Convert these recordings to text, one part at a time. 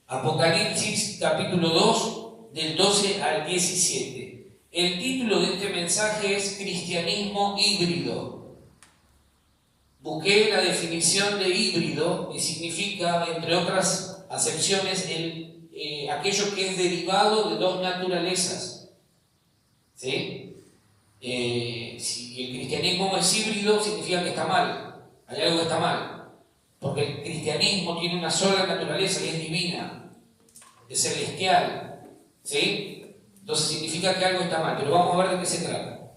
Apocalipsis capítulo 2, del 12 al 17. El título de este mensaje es Cristianismo híbrido. Busqué la definición de híbrido y significa, entre otras acepciones, aquello que es derivado de dos naturalezas. ¿Sí? Si el cristianismo es híbrido, significa que está mal. Hay algo que está mal. Porque el cristianismo tiene una sola naturaleza y es divina, es celestial. ¿Sí? Entonces significa que algo está mal. Pero vamos a ver de qué se trata.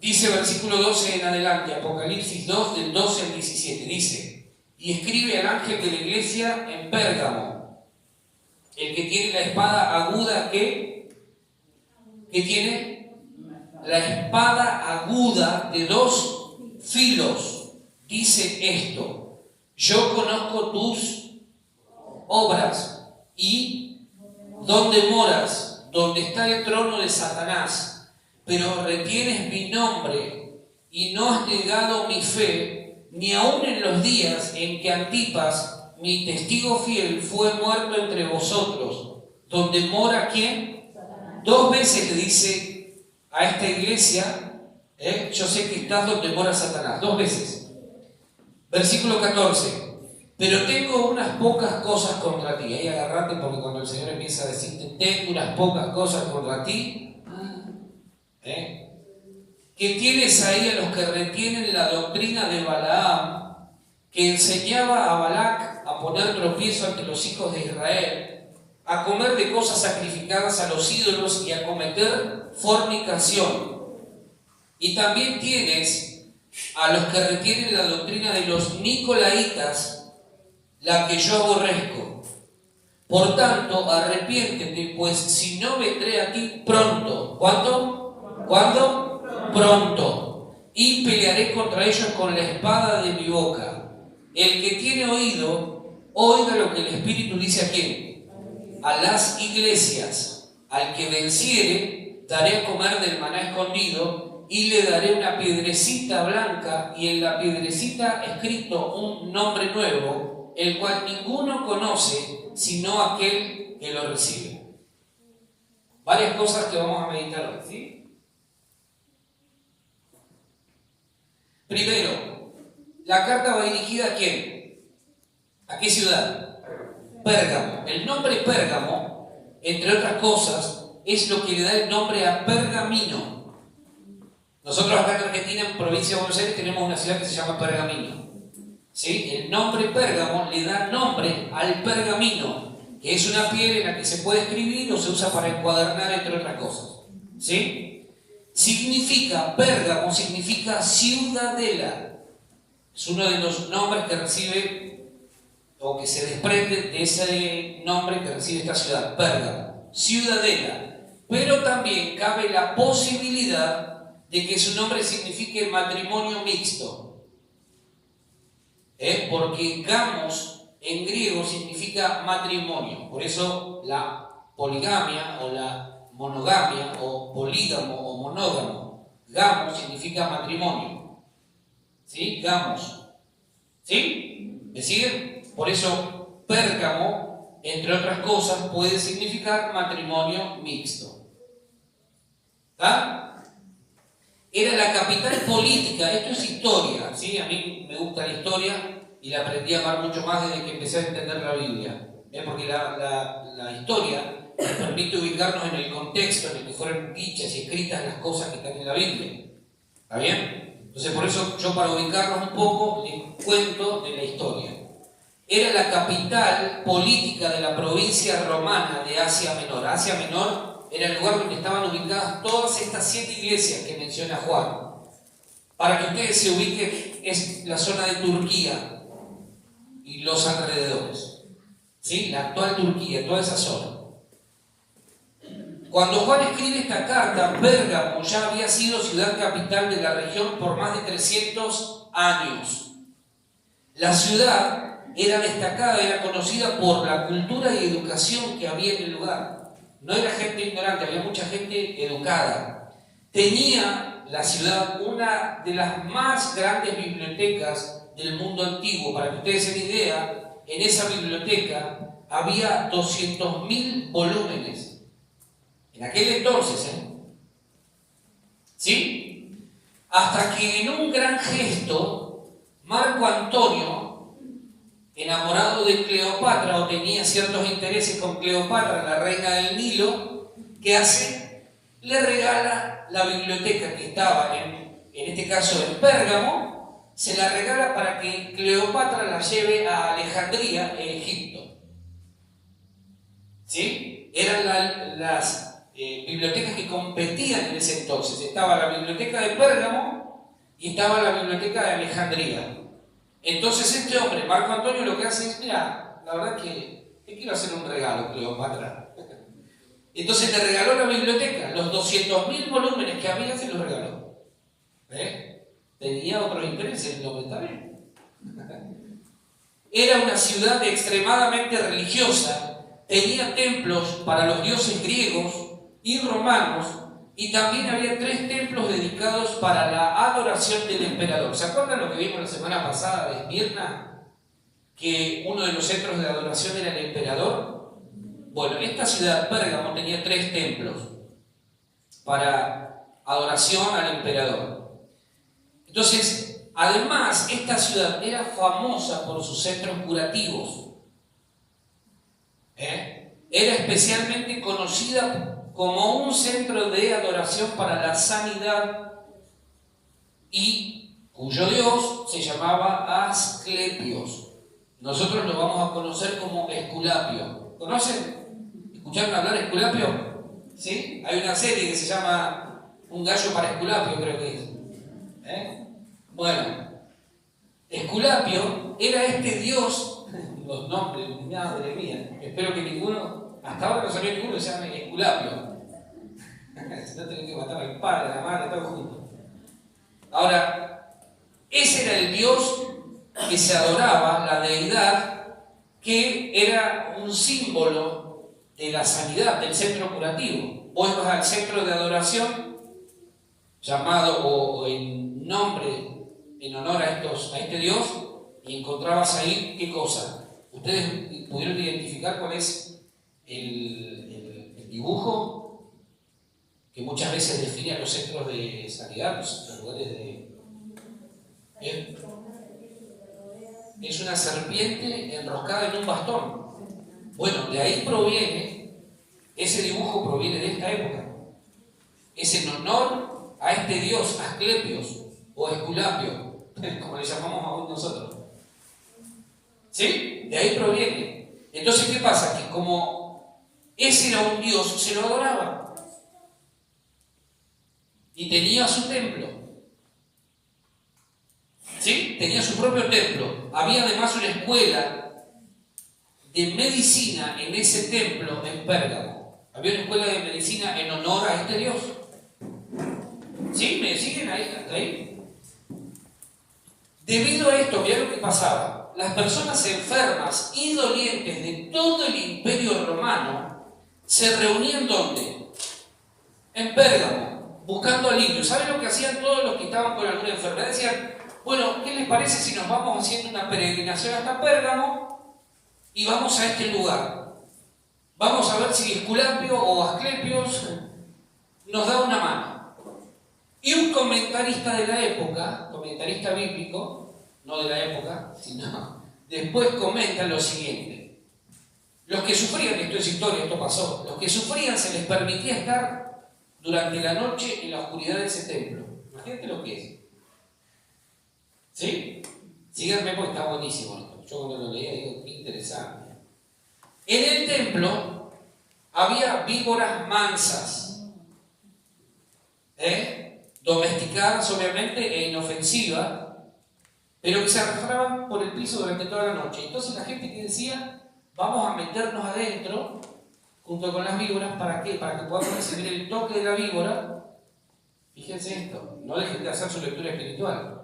Dice versículo 12 en adelante, Apocalipsis 2, del 12 al 17. Dice: y escribe al ángel de la iglesia en Pérgamo, el que tiene la espada aguda que tiene la espada aguda de dos filos, dice esto: yo conozco tus obras y dónde moras, donde está el trono de Satanás, pero retienes mi nombre y no has negado mi fe, ni aun en los días en que Antipas, mi testigo fiel, fue muerto entre vosotros, donde mora ¿quién? Satanás. Dos veces le dice a esta iglesia, yo sé que estás donde mora Satanás, dos veces. Versículo 14: pero tengo unas pocas cosas contra ti. Ahí agarrate, porque cuando el Señor empieza a decirte tengo unas pocas cosas contra ti, que tienes ahí a los que retienen la doctrina de Balaam, que enseñaba a Balac a poner tropiezo ante los hijos de Israel, a comer de cosas sacrificadas a los ídolos y a cometer fornicación. Y también tienes a los que retienen la doctrina de los nicolaitas, la que yo aborrezco. Por tanto, arrepiéntete, pues si no vendré a ti pronto. ¿Cuándo? ¿Cuándo? Pronto. Y pelearé contra ellos con la espada de mi boca. El que tiene oído, oiga lo que el Espíritu dice a quién. A las iglesias. Al que venciere, daré a comer del maná escondido y le daré una piedrecita blanca y en la piedrecita escrito un nombre nuevo, el cual ninguno conoce sino aquel que lo recibe. Varias cosas que vamos a meditar hoy, ¿sí? Primero, la carta va dirigida a ¿quién? ¿A qué ciudad? Pérgamo. El nombre Pérgamo, entre otras cosas, es lo que le da el nombre a Pergamino. Nosotros acá en Argentina, en provincia de Buenos Aires, tenemos una ciudad que se llama Pergamino. ¿Sí? El nombre Pérgamo le da nombre al pergamino, que es una piel en la que se puede escribir o se usa para encuadernar, entre otras cosas. ¿Sí? Pérgamo significa ciudadela. Es uno de los nombres que recibe o que se desprende de ese nombre que recibe esta ciudad, Pérgamo, ciudadela. Pero también cabe la posibilidad de que su nombre signifique matrimonio mixto. Porque gamos en griego significa matrimonio. Por eso la poligamia o la monogamia o polígamo o monógamo. Gamos significa matrimonio. ¿Sí? Gamos. ¿Sí? ¿Me siguen? Por eso Pérgamo, entre otras cosas, puede significar matrimonio mixto. ¿Está? Era la capital política. Esto es historia, ¿sí? A mí me gusta la historia y la aprendí a amar mucho más desde que empecé a entender la Biblia. Porque la historia nos permite ubicarnos en el contexto en el que fueron dichas y escritas las cosas que están en la Biblia. ¿Está bien? Entonces, por eso yo, para ubicarnos un poco, les cuento de la historia. Era la capital política de la provincia romana de Asia Menor. Asia Menor era el lugar donde estaban ubicadas todas estas 7 iglesias que menciona Juan. Para que ustedes se ubiquen, es la zona de Turquía y los alrededores. ¿Sí? La actual Turquía, toda esa zona. Cuando Juan escribe esta carta, Pérgamo ya había sido ciudad capital de la región por más de 300 años. La ciudad era destacada, era conocida por la cultura y educación que había en el lugar. No era gente ignorante, había mucha gente educada. Tenía la ciudad una de las más grandes bibliotecas del mundo antiguo. Para que ustedes se den idea, en esa biblioteca había 200.000 volúmenes. En aquel entonces, ¿sí? Hasta que en un gran gesto, Marco Antonio, enamorado de Cleopatra o tenía ciertos intereses con Cleopatra, la reina del Nilo, ¿qué hace? Le regala la biblioteca que estaba en este caso en Pérgamo, se la regala para que Cleopatra la lleve a Alejandría, en Egipto. ¿Sí? Eran las bibliotecas que competían en ese entonces. Estaba la biblioteca de Pérgamo y estaba la biblioteca de Alejandría. Entonces este hombre, Marco Antonio, lo que hace es, mira, la verdad que te quiero hacer un regalo, Cleopatra. Entonces le regaló la biblioteca, los 200.000 volúmenes que había se los regaló. Tenía otros intereses, el hombre, está bien. Era una ciudad extremadamente religiosa, tenía templos para los dioses griegos y romanos, y también había 3 templos dedicados para la adoración del emperador. ¿Se acuerdan lo que vimos la semana pasada de Esmirna? Que uno de los centros de adoración era el emperador. Bueno, esta ciudad, Pérgamo, tenía 3 templos para adoración al emperador. Entonces, además, esta ciudad era famosa por sus centros curativos. Era especialmente conocida como un centro de adoración para la sanidad y cuyo dios se llamaba Asclepios. Nosotros lo vamos a conocer como Esculapio. ¿Conocen? ¿Escucharon hablar de Esculapio? ¿Sí? Hay una serie que se llama Un gallo para Esculapio, creo que es. Bueno, Esculapio era este dios, los nombres, madre mía, espero que ninguno, hasta ahora no salió ninguno que se llame Esculapio. Si no tenés que matar al padre, a la madre, todos juntos. Ahora, ese era el dios que se adoraba, la deidad, que era un símbolo de la sanidad, del centro curativo. Vos vas al centro de adoración, llamado o en nombre, en honor a este Dios, y encontrabas ahí, ¿qué cosa? ¿Ustedes pudieron identificar cuál es el dibujo que muchas veces define a los centros de sanidad, los lugares de... Es una serpiente enroscada en un bastón. Bueno, de ahí proviene, ese dibujo proviene de esta época. Es en honor a este dios Asclepios o Esculapio, como le llamamos aún nosotros. ¿Sí? De ahí proviene. Entonces, ¿qué pasa? Que como ese era un dios, se lo adoraba. Y tenía su templo. ¿Sí? Tenía su propio templo. Había además una escuela de medicina en ese templo en Pérgamo. Había una escuela de medicina en honor a este dios. ¿Sí? ¿Me siguen ahí? ¿Hasta ahí? Debido a esto, mirá lo que pasaba. Las personas enfermas y dolientes de todo el Imperio Romano se reunían ¿dónde? En Pérgamo, buscando alivio. ¿Saben lo que hacían todos los que estaban con alguna enfermedad? Decían, bueno, ¿qué les parece si nos vamos haciendo una peregrinación hasta Pérgamo y vamos a este lugar? Vamos a ver si Esculapio o Asclepios nos da una mano. Y un comentarista de la época, comentarista bíblico, no de la época, sino después comenta lo siguiente. Los que sufrían, esto es historia, esto pasó, los que sufrían se les permitía estar durante la noche en la oscuridad de ese templo. Imagínate lo que es. ¿Sí? Síganme porque está buenísimo esto. Yo cuando lo leía digo, qué interesante. En el templo había víboras mansas. Domesticadas obviamente e inofensivas, pero que se arrastraban por el piso durante toda la noche. Entonces la gente que decía, vamos a meternos adentro junto con las víboras, ¿para qué? Para que podamos recibir el toque de la víbora. Fíjense esto, no dejen de hacer su lectura espiritual.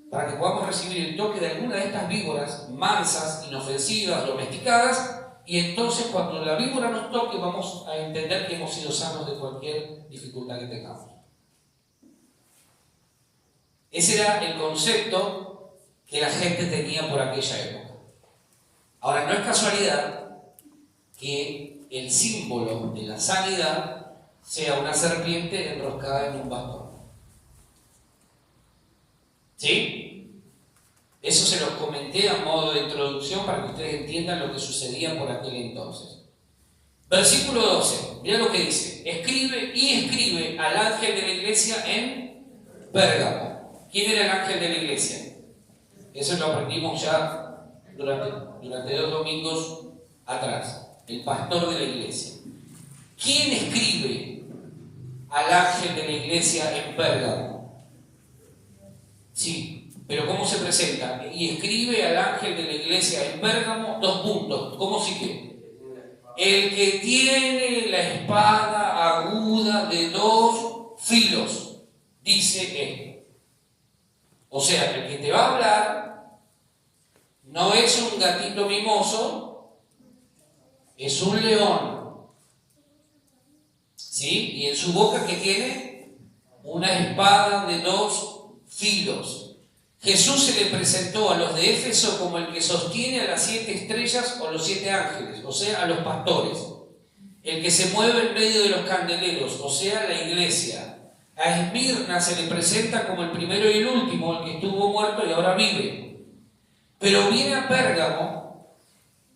Para que podamos recibir el toque de alguna de estas víboras mansas, inofensivas, domesticadas, y entonces cuando la víbora nos toque vamos a entender que hemos sido sanos de cualquier dificultad que tengamos. Ese era el concepto que la gente tenía por aquella época. Ahora, no es casualidad que el símbolo de la sanidad sea una serpiente enroscada en un bastón. ¿Sí? Eso se los comenté a modo de introducción para que ustedes entiendan lo que sucedía por aquel entonces. Versículo 12, mira lo que dice: escribe al ángel de la iglesia en Pérgamo. ¿Quién era el ángel de la iglesia? Eso lo aprendimos ya durante 2 domingos atrás. El pastor de la iglesia. ¿Quién escribe al ángel de la iglesia en Pérgamo? Sí, pero ¿cómo se presenta? Y escribe al ángel de la iglesia en Pérgamo, 2 puntos. ¿Cómo sigue? El que tiene la espada aguda de 2 filos, dice él. O sea, el que te va a hablar no es un gatito mimoso, es un león. ¿Sí? Y en su boca, ¿qué tiene? Una espada de 2 filos. Jesús se le presentó a los de Éfeso como el que sostiene a las 7 estrellas o los 7 ángeles, o sea, a los pastores. El que se mueve en medio de los candeleros, o sea, la iglesia. A Esmirna se le presenta como el primero y el último, el que estuvo muerto y ahora vive. Pero viene a Pérgamo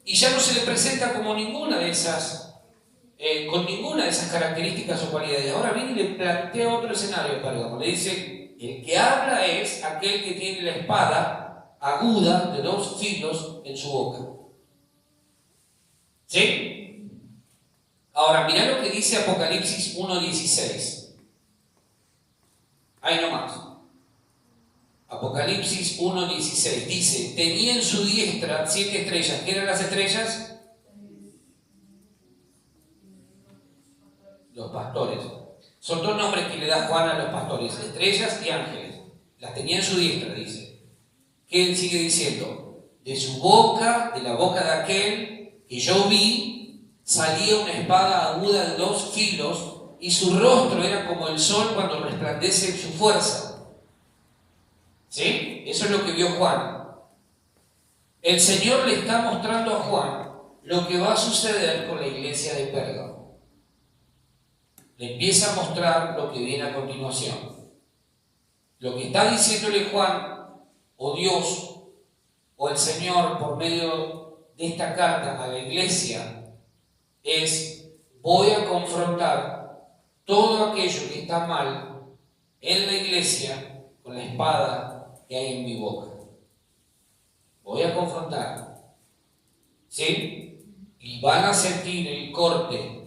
y ya no se le presenta como ninguna de esas, con ninguna de esas características o cualidades. Ahora viene y le plantea otro escenario a Pérgamo. Le dice: el que habla es aquel que tiene la espada aguda de 2 filos en su boca. ¿Sí? Ahora, mirá lo que dice Apocalipsis 1:16. Ahí nomás. Apocalipsis 1:16 dice: tenía en su diestra 7 estrellas. ¿Qué eran las estrellas? Los pastores. Son 2 nombres que le da Juan a los pastores: estrellas y ángeles. Las tenía en su diestra, dice. ¿Qué él sigue diciendo? De su boca, de la boca de aquel que yo vi, salía una espada aguda de 2 filos, y su rostro era como el sol cuando resplandece en su fuerza. ¿Sí? Eso es lo que vio Juan. El Señor le está mostrando a Juan lo que va a suceder con la iglesia de Pérgamo. Le empieza a mostrar lo que viene a continuación. Lo que está diciéndole Juan, o Dios, o el Señor, por medio de esta carta a la iglesia, es: voy a confrontar todo aquello que está mal en la iglesia con la espada que hay en mi boca. Voy a confrontar. ¿Sí? Y van a sentir el corte.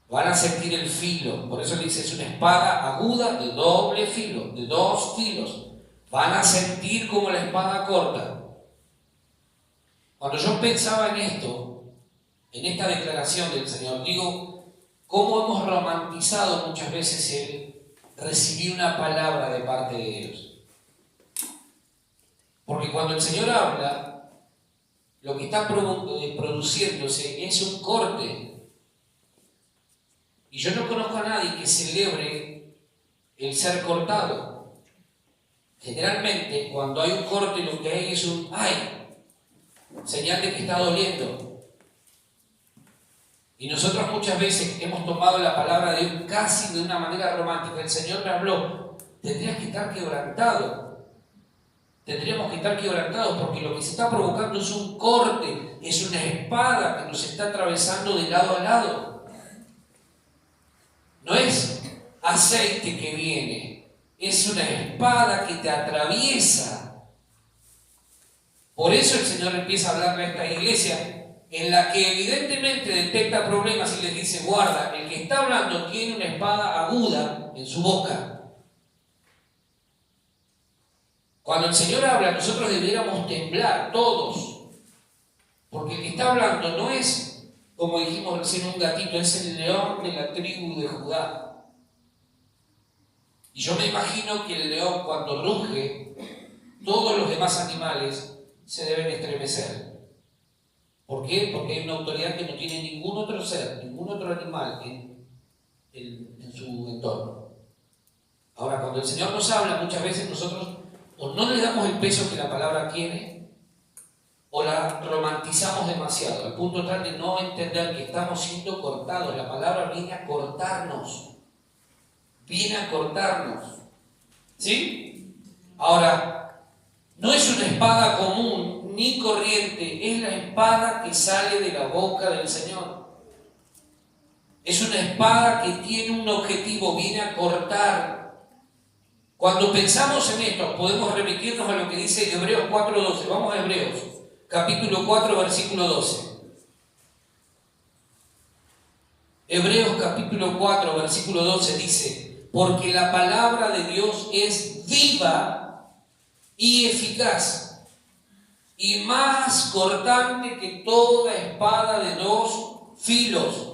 Van a sentir el filo. Por eso le dice: es una espada aguda de doble filo, de 2 filos. Van a sentir como la espada corta. Cuando yo pensaba en esto, en esta declaración del Señor, digo, cómo hemos romantizado muchas veces el recibir una palabra de parte de Dios. Porque cuando el Señor habla, lo que está produciéndose es un corte. Y yo no conozco a nadie que celebre el ser cortado. Generalmente, cuando hay un corte, lo que hay es un ¡ay! Señal de que está doliendo. Y nosotros muchas veces hemos tomado la palabra de Dios casi de una manera romántica. El Señor me habló: tendrías que estar quebrantado. Tendríamos que estar quebrantados porque lo que se está provocando es un corte, es una espada que nos está atravesando de lado a lado. No es aceite que viene, es una espada que te atraviesa. Por eso el Señor empieza a hablarle a esta iglesia, en la que evidentemente detecta problemas y les dice: guarda, el que está hablando tiene una espada aguda en su boca. Cuando el Señor habla, nosotros debiéramos temblar todos, porque el que está hablando no es, como dijimos recién, un gatito, es el león de la tribu de Judá. Y yo me imagino que el león, cuando ruge, todos los demás animales se deben estremecer. ¿Por qué? Porque hay una autoridad que no tiene ningún otro ser, ningún otro animal en su entorno. Ahora, cuando el Señor nos habla, muchas veces nosotros o no le damos el peso que la palabra tiene, o la romantizamos demasiado, al punto tal de no entender que estamos siendo cortados. La palabra viene a cortarnos. Viene a cortarnos. ¿Sí? Ahora, no es una espada común ni corriente, es la espada que sale de la boca del Señor. Es una espada que tiene un objetivo, viene a cortar. Cuando pensamos en esto, podemos remitirnos a lo que dice Hebreos 4:12. Vamos a Hebreos, capítulo 4, versículo 12. Hebreos capítulo 4, versículo 12 dice: porque la palabra de Dios es viva y eficaz, y más cortante que toda espada de dos filos,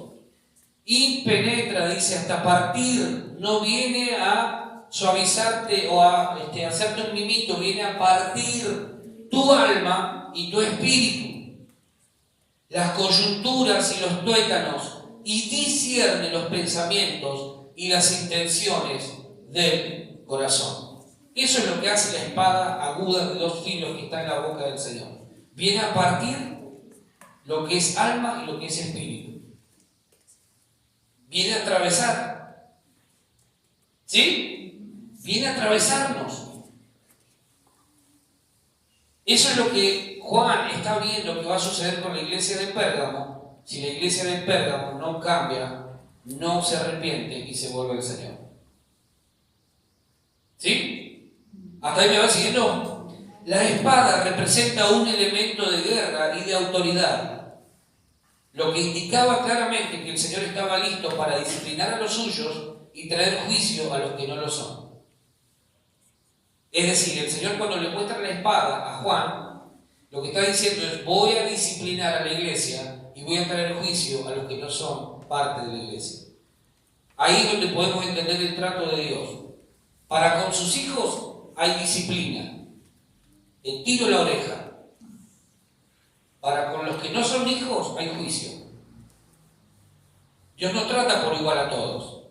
y penetra, dice, hasta partir. No viene a suavizarte o a hacerte un mimito, viene a partir tu alma y tu espíritu, las coyunturas y los tuétanos, y discierne los pensamientos y las intenciones del corazón. Eso es lo que hace la espada aguda de dos filos que está en la boca del Señor. Viene a partir lo que es alma y lo que es espíritu. Viene a atravesar. ¿Sí? Viene a atravesarnos. Eso es lo que Juan está viendo que va a suceder con la iglesia de Pérgamo. Si la iglesia de Pérgamo no cambia, no se arrepiente y se vuelve al Señor. ¿Sí? ¿Hasta ahí me va siguiendo? La espada representa un elemento de guerra y de autoridad, lo que indicaba claramente que el Señor estaba listo para disciplinar a los suyos y traer juicio a los que no lo son. Es decir, el Señor, cuando le muestra la espada a Juan, lo que está diciendo es: voy a disciplinar a la iglesia y voy a traer juicio a los que no son parte de la iglesia. Ahí es donde podemos entender el trato de Dios. Para con sus hijos hay disciplina, el tiro en la oreja. Para con los que no son hijos hay juicio. Dios no trata por igual a todos.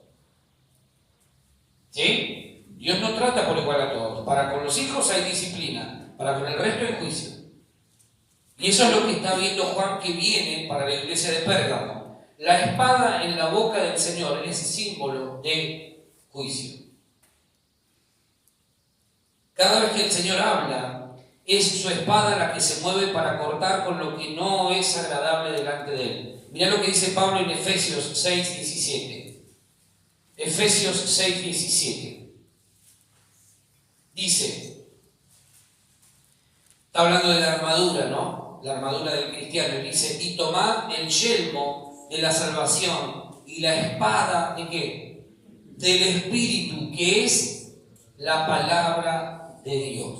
¿Sí? Dios no trata por igual a todos. Para con los hijos hay disciplina, para con el resto hay juicio. Y eso es lo que está viendo Juan, que viene para la iglesia de Pérgamo. La espada en la boca del Señor es símbolo de juicio. Cada vez que el Señor habla, es su espada la que se mueve para cortar con lo que no es agradable delante de Él. Mirá lo que dice Pablo en Efesios 6:17. Efesios 6:17. Dice, está hablando de la armadura, ¿no? La armadura del cristiano. Dice: y tomad el yelmo de la salvación y la espada ¿de qué? Del Espíritu, que es la palabra de Dios.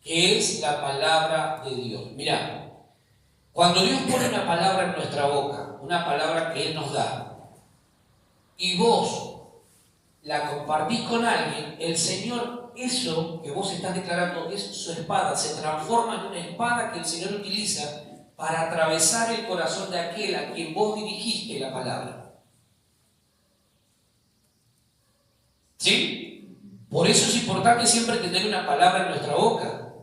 Que es la palabra de Dios. Mirá, cuando Dios pone una palabra en nuestra boca, una palabra que Él nos da, y vos la compartís con alguien, el Señor, eso que vos estás declarando es su espada, se transforma en una espada que el Señor utiliza para atravesar el corazón de aquel a quien vos dirigiste la palabra. ¿Sí? Por eso es importante siempre tener una palabra en nuestra boca.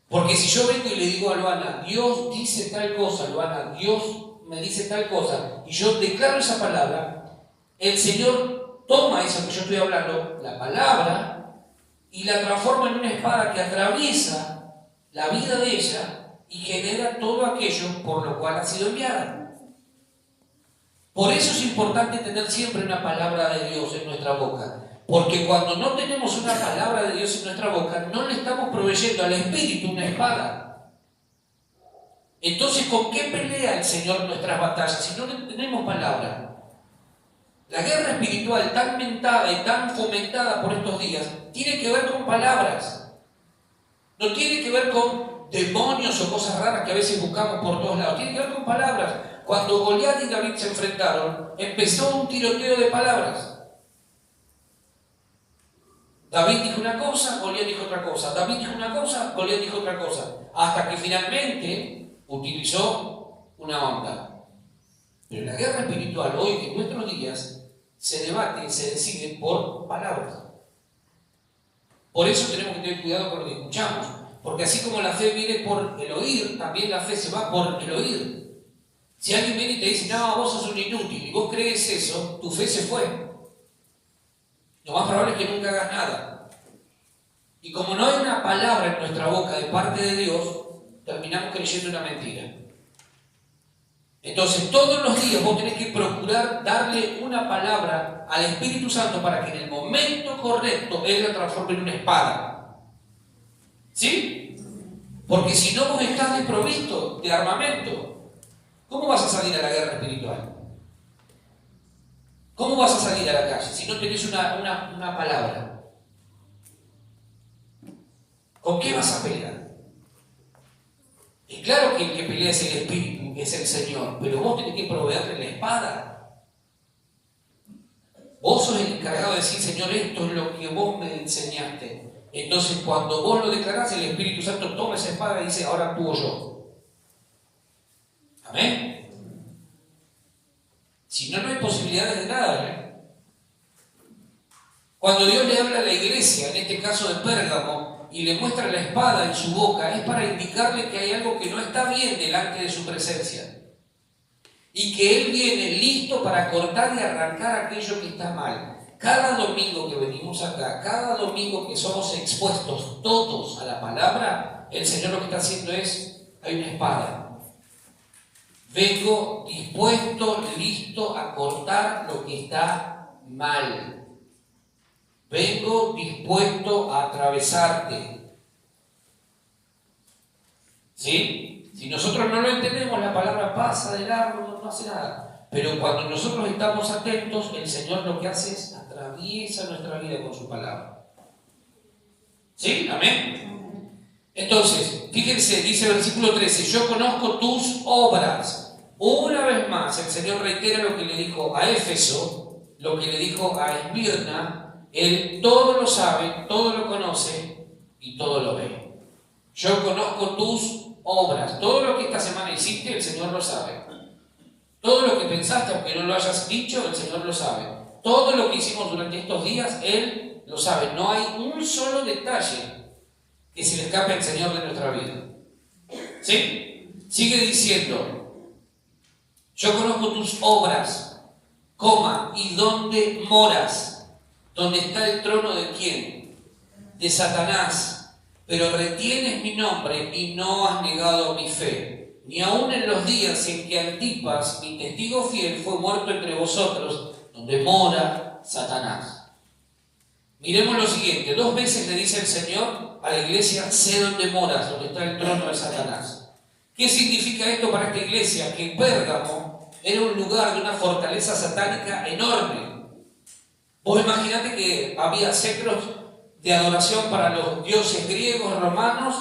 Porque si yo vengo y le digo a Luana: Dios dice tal cosa, Luana, Dios me dice tal cosa, y yo declaro esa palabra, el Señor toma eso que yo estoy hablando, la palabra, y la transforma en una espada que atraviesa la vida de ella y genera todo aquello por lo cual ha sido enviada. Por eso es importante tener siempre una palabra de Dios en nuestra boca. Porque cuando no tenemos una palabra de Dios en nuestra boca, no le estamos proveyendo al Espíritu una espada. Entonces, ¿con qué pelea el Señor nuestras batallas si no tenemos palabra? La guerra espiritual tan mentada y tan fomentada por estos días tiene que ver con palabras. No tiene que ver con demonios o cosas raras que a veces buscamos por todos lados. Tiene que ver con palabras. Cuando Goliat y David se enfrentaron, empezó un tiroteo de palabras. David dijo una cosa, Goliat dijo otra cosa. David dijo una cosa, Goliat dijo otra cosa. Hasta que finalmente utilizó una onda. Pero la guerra espiritual hoy, en nuestros días, se debate, se decide por palabras. Por eso tenemos que tener cuidado con lo que escuchamos. Porque así como la fe viene por el oír, también la fe se va por el oír. Si alguien viene y te dice, no, vos sos un inútil, y vos crees eso, tu fe se fue. Lo más probable es que nunca hagas nada. Y como no hay una palabra en nuestra boca de parte de Dios, terminamos creyendo una mentira. Entonces, todos los días vos tenés que procurar darle una palabra al Espíritu Santo para que en el momento correcto Él la transforme en una espada. ¿Sí? Porque si no vos estás desprovisto de armamento, ¿cómo vas a salir a la guerra espiritual? ¿Cómo vas a salir a la calle si no tenés una palabra? ¿Con qué vas a pelear? Es claro que el que pelea es el Espíritu, es el Señor, pero vos tenés que proveerle la espada. Vos sos el encargado de decir, Señor, esto es lo que vos me enseñaste. Entonces, cuando vos lo declarás, el Espíritu Santo toma esa espada y dice, ahora actúo yo. Amén. Si no, no hay posibilidades de nada, ¿eh? Cuando Dios le habla a la iglesia, en este caso de Pérgamo, y le muestra la espada en su boca, es para indicarle que hay algo que no está bien delante de su presencia. Y que Él viene listo para cortar y arrancar aquello que está mal. Cada domingo que venimos acá, cada domingo que somos expuestos todos a la palabra, el Señor lo que está haciendo es, hay una espada. Vengo dispuesto, listo a cortar lo que está mal. Vengo dispuesto a atravesarte. ¿Sí? Si nosotros no lo entendemos, la palabra pasa de largo, no hace nada. Pero cuando nosotros estamos atentos, el Señor lo que hace es atraviesa nuestra vida con su palabra. ¿Sí? Amén. Entonces, fíjense, dice el versículo 13, yo conozco tus obras. Una vez más, el Señor reitera lo que le dijo a Éfeso, lo que le dijo a Esmirna. Él todo lo sabe, todo lo conoce y todo lo ve. Yo conozco tus obras. Todo lo que esta semana hiciste, el Señor lo sabe. Todo lo que pensaste, aunque no lo hayas dicho, el Señor lo sabe. Todo lo que hicimos durante estos días, Él lo sabe. No hay un solo detalle que se le escape al Señor de nuestra vida. ¿Sí? Sigue diciendo, yo conozco tus obras, y dónde moras. ¿Dónde está el trono de quién? De Satanás. Pero retienes mi nombre y no has negado mi fe. Ni aun en los días en que Antipas, mi testigo fiel, fue muerto entre vosotros, donde mora Satanás. Miremos lo siguiente. 2 veces le dice el Señor a la iglesia, sé dónde moras, donde está el trono de Satanás. ¿Qué significa esto para esta iglesia? Que Pérgamo era un lugar de una fortaleza satánica enorme. Vos imaginate que había centros de adoración para los dioses griegos, romanos,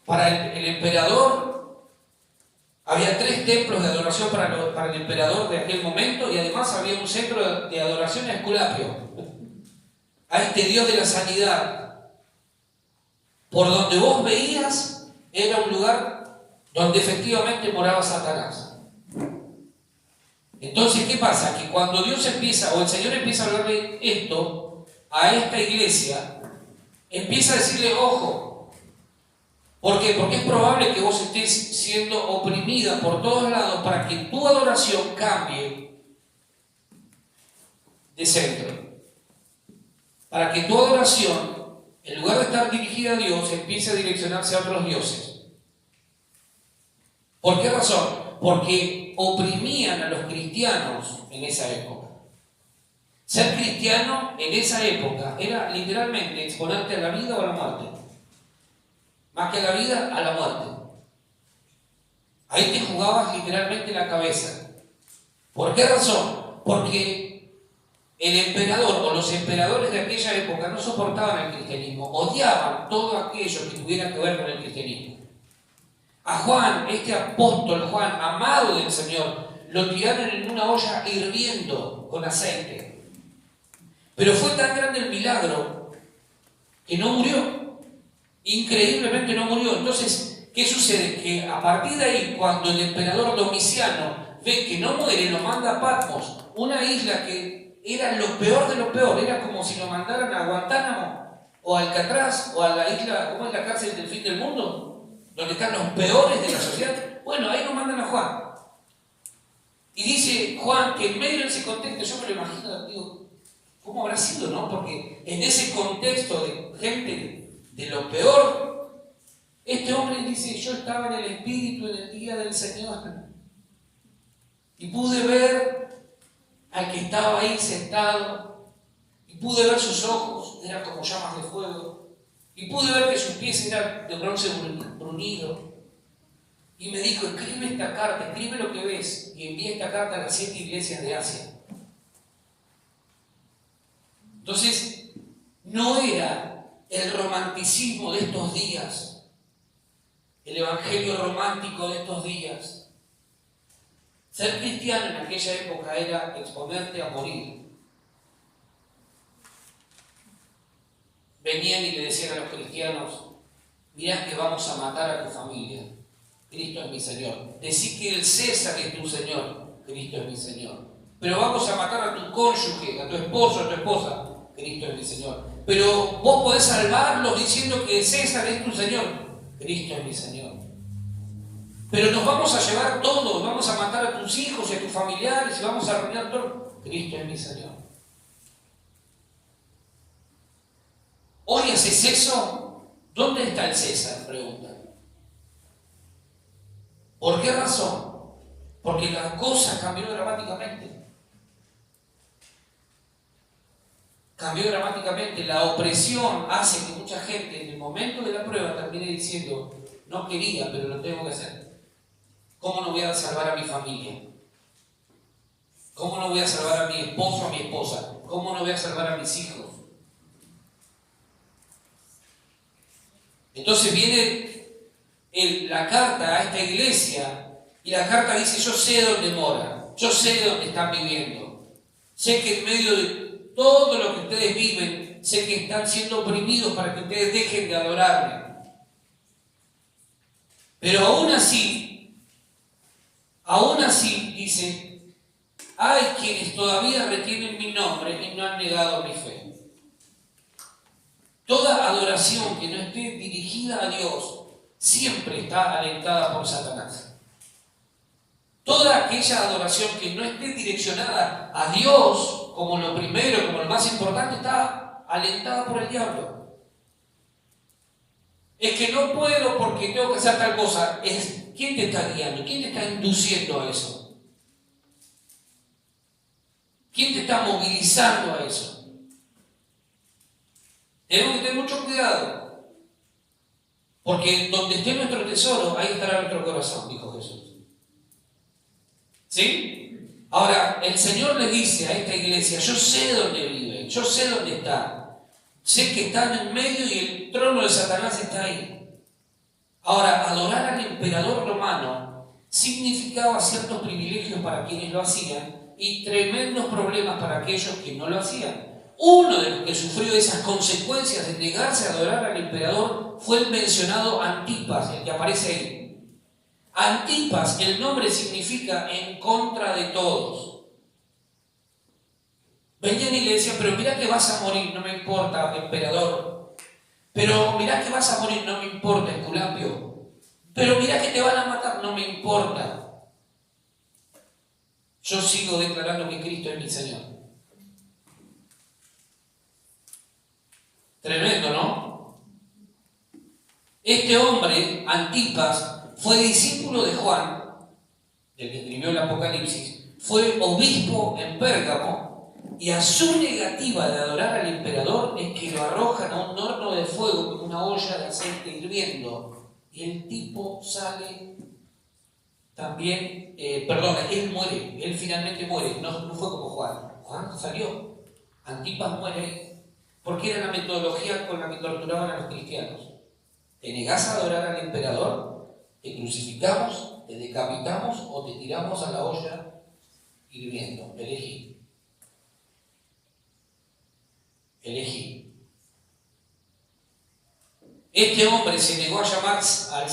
para el emperador. Había 3 templos de adoración para el emperador de aquel momento y además había un centro de adoración a Esculapio, a este dios de la sanidad. Por donde vos veías era un lugar donde efectivamente moraba Satanás. Entonces, ¿qué pasa? Que cuando Dios empieza, o el Señor empieza a hablarle esto a esta iglesia, empieza a decirle, ojo. ¿Por qué? Porque es probable que vos estés siendo oprimida por todos lados para que tu adoración cambie de centro. Para que tu adoración, en lugar de estar dirigida a Dios, empiece a direccionarse a otros dioses. ¿Por qué razón? Porque oprimían a los cristianos en esa época. Ser cristiano en esa época era literalmente exponerte a la vida o a la muerte. Más que a la vida, a la muerte. Ahí te jugabas literalmente la cabeza. ¿Por qué razón? Porque el emperador o los emperadores de aquella época no soportaban el cristianismo, odiaban todo aquello que tuviera que ver con el cristianismo. A Juan, este apóstol Juan, amado del Señor, lo tiraron en una olla hirviendo con aceite. Pero fue tan grande el milagro que no murió. Increíblemente no murió. Entonces, ¿qué sucede? Que a partir de ahí, cuando el emperador Domiciano ve que no muere, lo manda a Patmos, una isla que era lo peor de lo peor, era como si lo mandaran a Guantánamo. o a Alcatraz, o a la isla, ¿cómo es la cárcel del fin del mundo? Donde están los peores de la sociedad. Bueno, ahí nos mandan a Juan. Y dice Juan que en medio de ese contexto, yo me lo imagino, digo, ¿cómo habrá sido, no? Porque en ese contexto de gente de lo peor, este hombre dice, yo estaba en el Espíritu en el día del Señor y pude ver al que estaba ahí sentado y pude ver sus ojos, eran como llamas de fuego, y pude ver que sus pies eran de bronce bruñido. Y me dijo, escribe esta carta, escribe lo que ves, y envía esta carta a las 7 iglesias de Asia. Entonces, no era el romanticismo de estos días, el evangelio romántico de estos días. Ser cristiano en aquella época era exponerte a morir. Venían y le decían a los cristianos, mirá que vamos a matar a tu familia. Cristo es mi Señor. Decí que el César es tu Señor. Cristo es mi Señor. Pero vamos a matar a tu cónyuge, a tu esposo, a tu esposa. Cristo es mi Señor. Pero vos podés salvarlos diciendo que César es tu Señor. Cristo es mi Señor. Pero nos vamos a llevar todos, vamos a matar a tus hijos y a tus familiares y vamos a arruinar todo. Cristo es mi Señor. ¿Hoy haces eso? ¿Dónde está el César? Pregunta. ¿Por qué razón? Porque la cosa cambió dramáticamente. Cambió dramáticamente. La opresión hace que mucha gente en el momento de la prueba termine diciendo, no quería, pero lo tengo que hacer. ¿Cómo no voy a salvar a mi familia? ¿Cómo no voy a salvar a mi esposo o a mi esposa? ¿Cómo no voy a salvar a mis hijos? Entonces viene la carta a esta iglesia y la carta dice, yo sé dónde moran, yo sé dónde están viviendo, sé que en medio de todo lo que ustedes viven, sé que están siendo oprimidos para que ustedes dejen de adorarme. Pero aún así, dice, hay quienes todavía retienen mi nombre y no han negado mi fe. Toda adoración que no esté dirigida a Dios siempre está alentada por Satanás. Toda aquella adoración que no esté direccionada a Dios como lo primero, como lo más importante, está alentada por el diablo. Es que no puedo porque tengo que hacer tal cosa. ¿Quién te está guiando? ¿Quién te está induciendo a eso? ¿Quién te está movilizando a eso? Tenemos que tener mucho cuidado. Porque donde esté nuestro tesoro, ahí estará nuestro corazón, dijo Jesús. ¿Sí? Ahora, el Señor le dice a esta iglesia, yo sé dónde viven, yo sé dónde están. Sé que están en medio y el trono de Satanás está ahí. Ahora, adorar al emperador romano significaba ciertos privilegios para quienes lo hacían y tremendos problemas para aquellos que no lo hacían. Uno de los que sufrió esas consecuencias de negarse a adorar al emperador fue el mencionado Antipas, el que aparece ahí. Antipas, el nombre significa en contra de todos. Venían y le decían, pero mirá que vas a morir, no me importa, emperador. Pero mirá que vas a morir, no me importa, Esculapio. Pero mirá que te van a matar, no me importa. Yo sigo declarando que Cristo es mi Señor. Tremendo, ¿no? Este hombre, Antipas, fue discípulo de Juan, del que escribió el Apocalipsis, fue obispo en Pérgamo, y a su negativa de adorar al emperador es que lo arrojan a un horno de fuego con una olla de aceite hirviendo, y el tipo sale también, él muere, él finalmente muere, no fue como Juan salió, Antipas muere. Porque era la metodología con la que torturaban a los cristianos. Te negás a adorar al emperador, te crucificamos, te decapitamos o te tiramos a la olla hirviendo. Elegí. Este hombre se negó a llamar al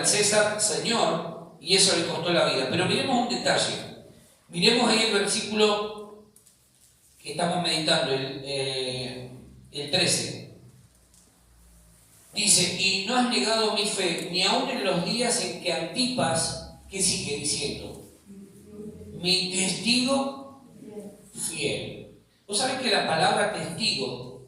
César Señor, y eso le costó la vida. Pero miremos un detalle. Miremos ahí el versículo que estamos meditando, el 13. Dice, y no has negado mi fe, ni aun en los días en que Antipas, ¿qué sigue diciendo? Mi testigo fiel. Vos sabés que la palabra testigo,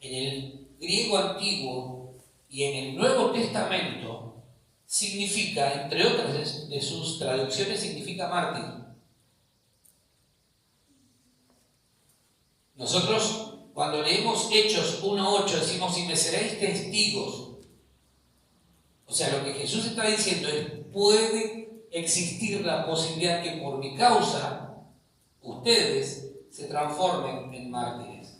en el griego antiguo y en el Nuevo Testamento, significa, entre otras de sus traducciones, significa mártir. Nosotros, cuando leemos Hechos 1:8, decimos, y me seréis testigos. O sea, lo que Jesús está diciendo es, puede existir la posibilidad que por mi causa, ustedes se transformen en mártires.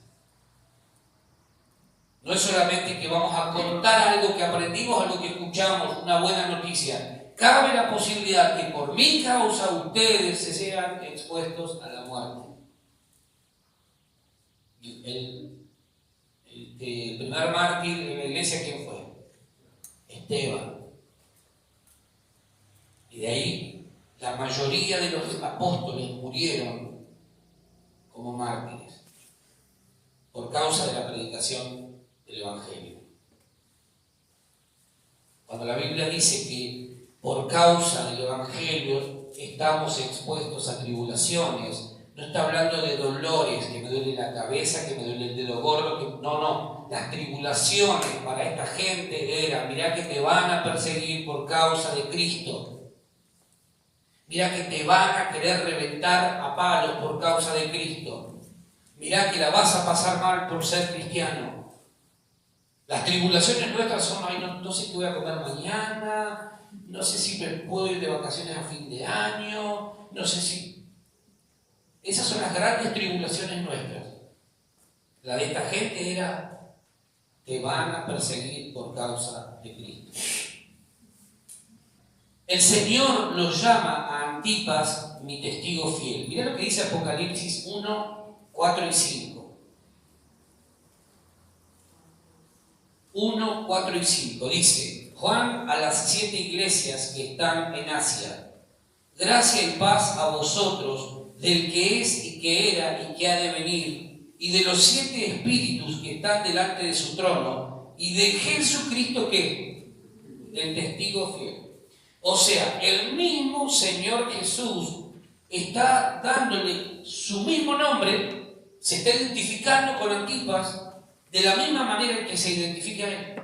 No es solamente que vamos a contar algo que aprendimos, algo que escuchamos, una buena noticia. Cabe la posibilidad que por mi causa ustedes se sean expuestos a la muerte. El primer mártir en la iglesia, ¿quién fue? Esteban. Y de ahí la mayoría de los apóstoles murieron como mártires por causa de la predicación del Evangelio. Cuando la Biblia dice que por causa del Evangelio estamos expuestos a tribulaciones, no está hablando de dolores, que me duele la cabeza, que me duele el dedo gordo, no. Las tribulaciones para esta gente eran, mirá que te van a perseguir por causa de Cristo. Mirá que te van a querer reventar a palos por causa de Cristo. Mirá que la vas a pasar mal por ser cristiano. Las tribulaciones nuestras son, ay, no sé qué voy a comer mañana, no sé si me puedo ir de vacaciones a fin de año, no sé si... Esas son las grandes tribulaciones nuestras. La de esta gente era, te van a perseguir por causa de Cristo. El Señor lo llama a Antipas mi testigo fiel. Mirá lo que dice Apocalipsis 1, 4 y 5. 1, 4 y 5. Dice, Juan a las 7 iglesias que están en Asia. Gracia y paz a vosotros, del que es y que era y que ha de venir, y de los 7 espíritus que están delante de su trono, y de Jesucristo que, el testigo fiel. O sea, el mismo Señor Jesús está dándole su mismo nombre, se está identificando con Antipas de la misma manera en que se identifica a él.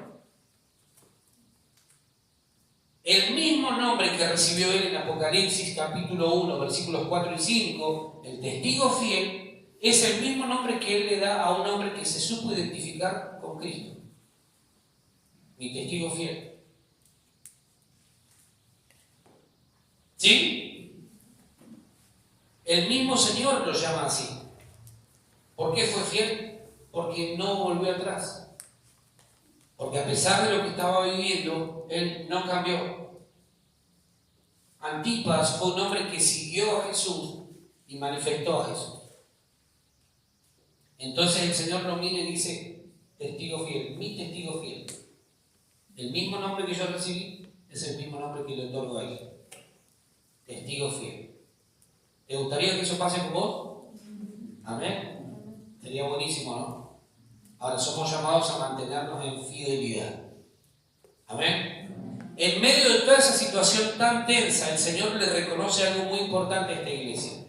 El mismo nombre que recibió él en Apocalipsis capítulo 1, versículos 4 y 5, el testigo fiel, es el mismo nombre que él le da a un hombre que se supo identificar con Cristo. Mi testigo fiel. ¿Sí? El mismo Señor lo llama así. ¿Por qué fue fiel? Porque no volvió atrás. Porque a pesar de lo que estaba viviendo, él no cambió. Antipas fue un hombre que siguió a Jesús y manifestó a Jesús. Entonces el Señor lo mira y dice, testigo fiel, mi testigo fiel. El mismo nombre que yo recibí es el mismo nombre que le otorgo a él. Testigo fiel. ¿Te gustaría que eso pase con vos? Amén. Sería buenísimo, ¿no? Ahora somos llamados a mantenernos en fidelidad. Amén. En medio de toda esa situación tan tensa, el Señor le reconoce algo muy importante a esta iglesia.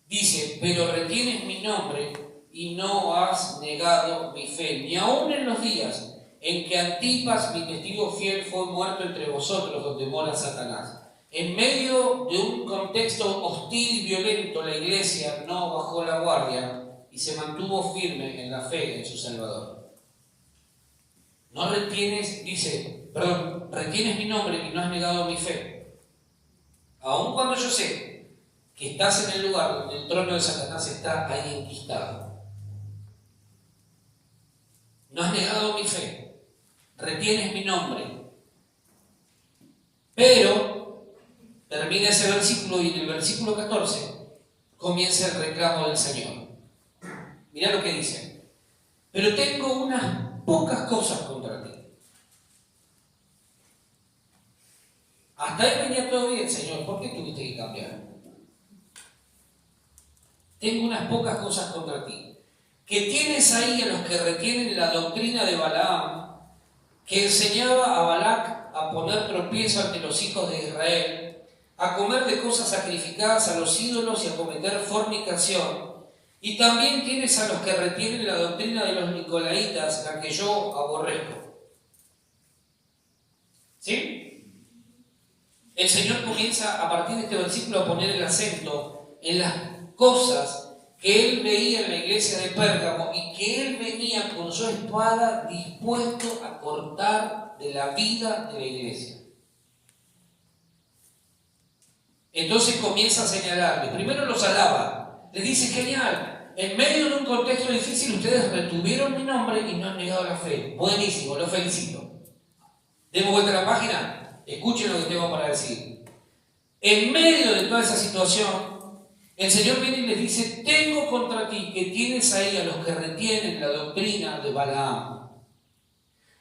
Dice, pero retienes mi nombre y no has negado mi fe, ni aun en los días en que Antipas, mi testigo fiel, fue muerto entre vosotros, donde mora Satanás. En medio de un contexto hostil y violento, la iglesia no bajó la guardia y se mantuvo firme en la fe en su Salvador. No retienes, retienes mi nombre y no has negado mi fe. Aun cuando yo sé que estás en el lugar donde el trono de Satanás está ahí enquistado. No has negado mi fe. Retienes mi nombre. Pero termina ese versículo y en el versículo 14 comienza el reclamo del Señor. Mirá lo que dice. Pero tengo unas pocas cosas contra ti. Hasta ahí venía todo bien, Señor. ¿Por qué tuviste que cambiar? Tengo unas pocas cosas contra ti. que tienes ahí a los que retienen la doctrina de Balaam, que enseñaba a Balac a poner tropiezo ante los hijos de Israel, a comer de cosas sacrificadas a los ídolos y a cometer fornicación. Y también tienes a los que retienen la doctrina de los nicolaitas, la que yo aborrezco. ¿Sí? El Señor comienza a partir de este versículo a poner el acento en las cosas que Él veía en la iglesia de Pérgamo y que Él venía con su espada dispuesto a cortar de la vida de la iglesia. Entonces comienza a señalarles. Primero los alaba. Les dice, genial, en medio de un contexto difícil ustedes retuvieron mi nombre y no han negado la fe. Buenísimo, los felicito. Demos vuelta a la página, escuchen lo que tengo para decir. En medio de toda esa situación, el Señor viene y les dice, tengo contra ti que tienes ahí a los que retienen la doctrina de Balaam.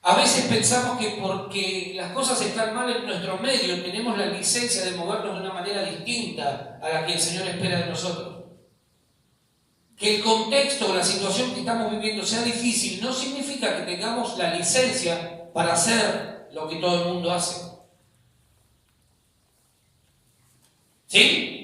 A veces pensamos que porque las cosas están mal en nuestro medio, tenemos la licencia de movernos de una manera distinta a la que el Señor espera de nosotros. Que el contexto o la situación que estamos viviendo sea difícil no significa que tengamos la licencia para hacer lo que todo el mundo hace. ¿Sí?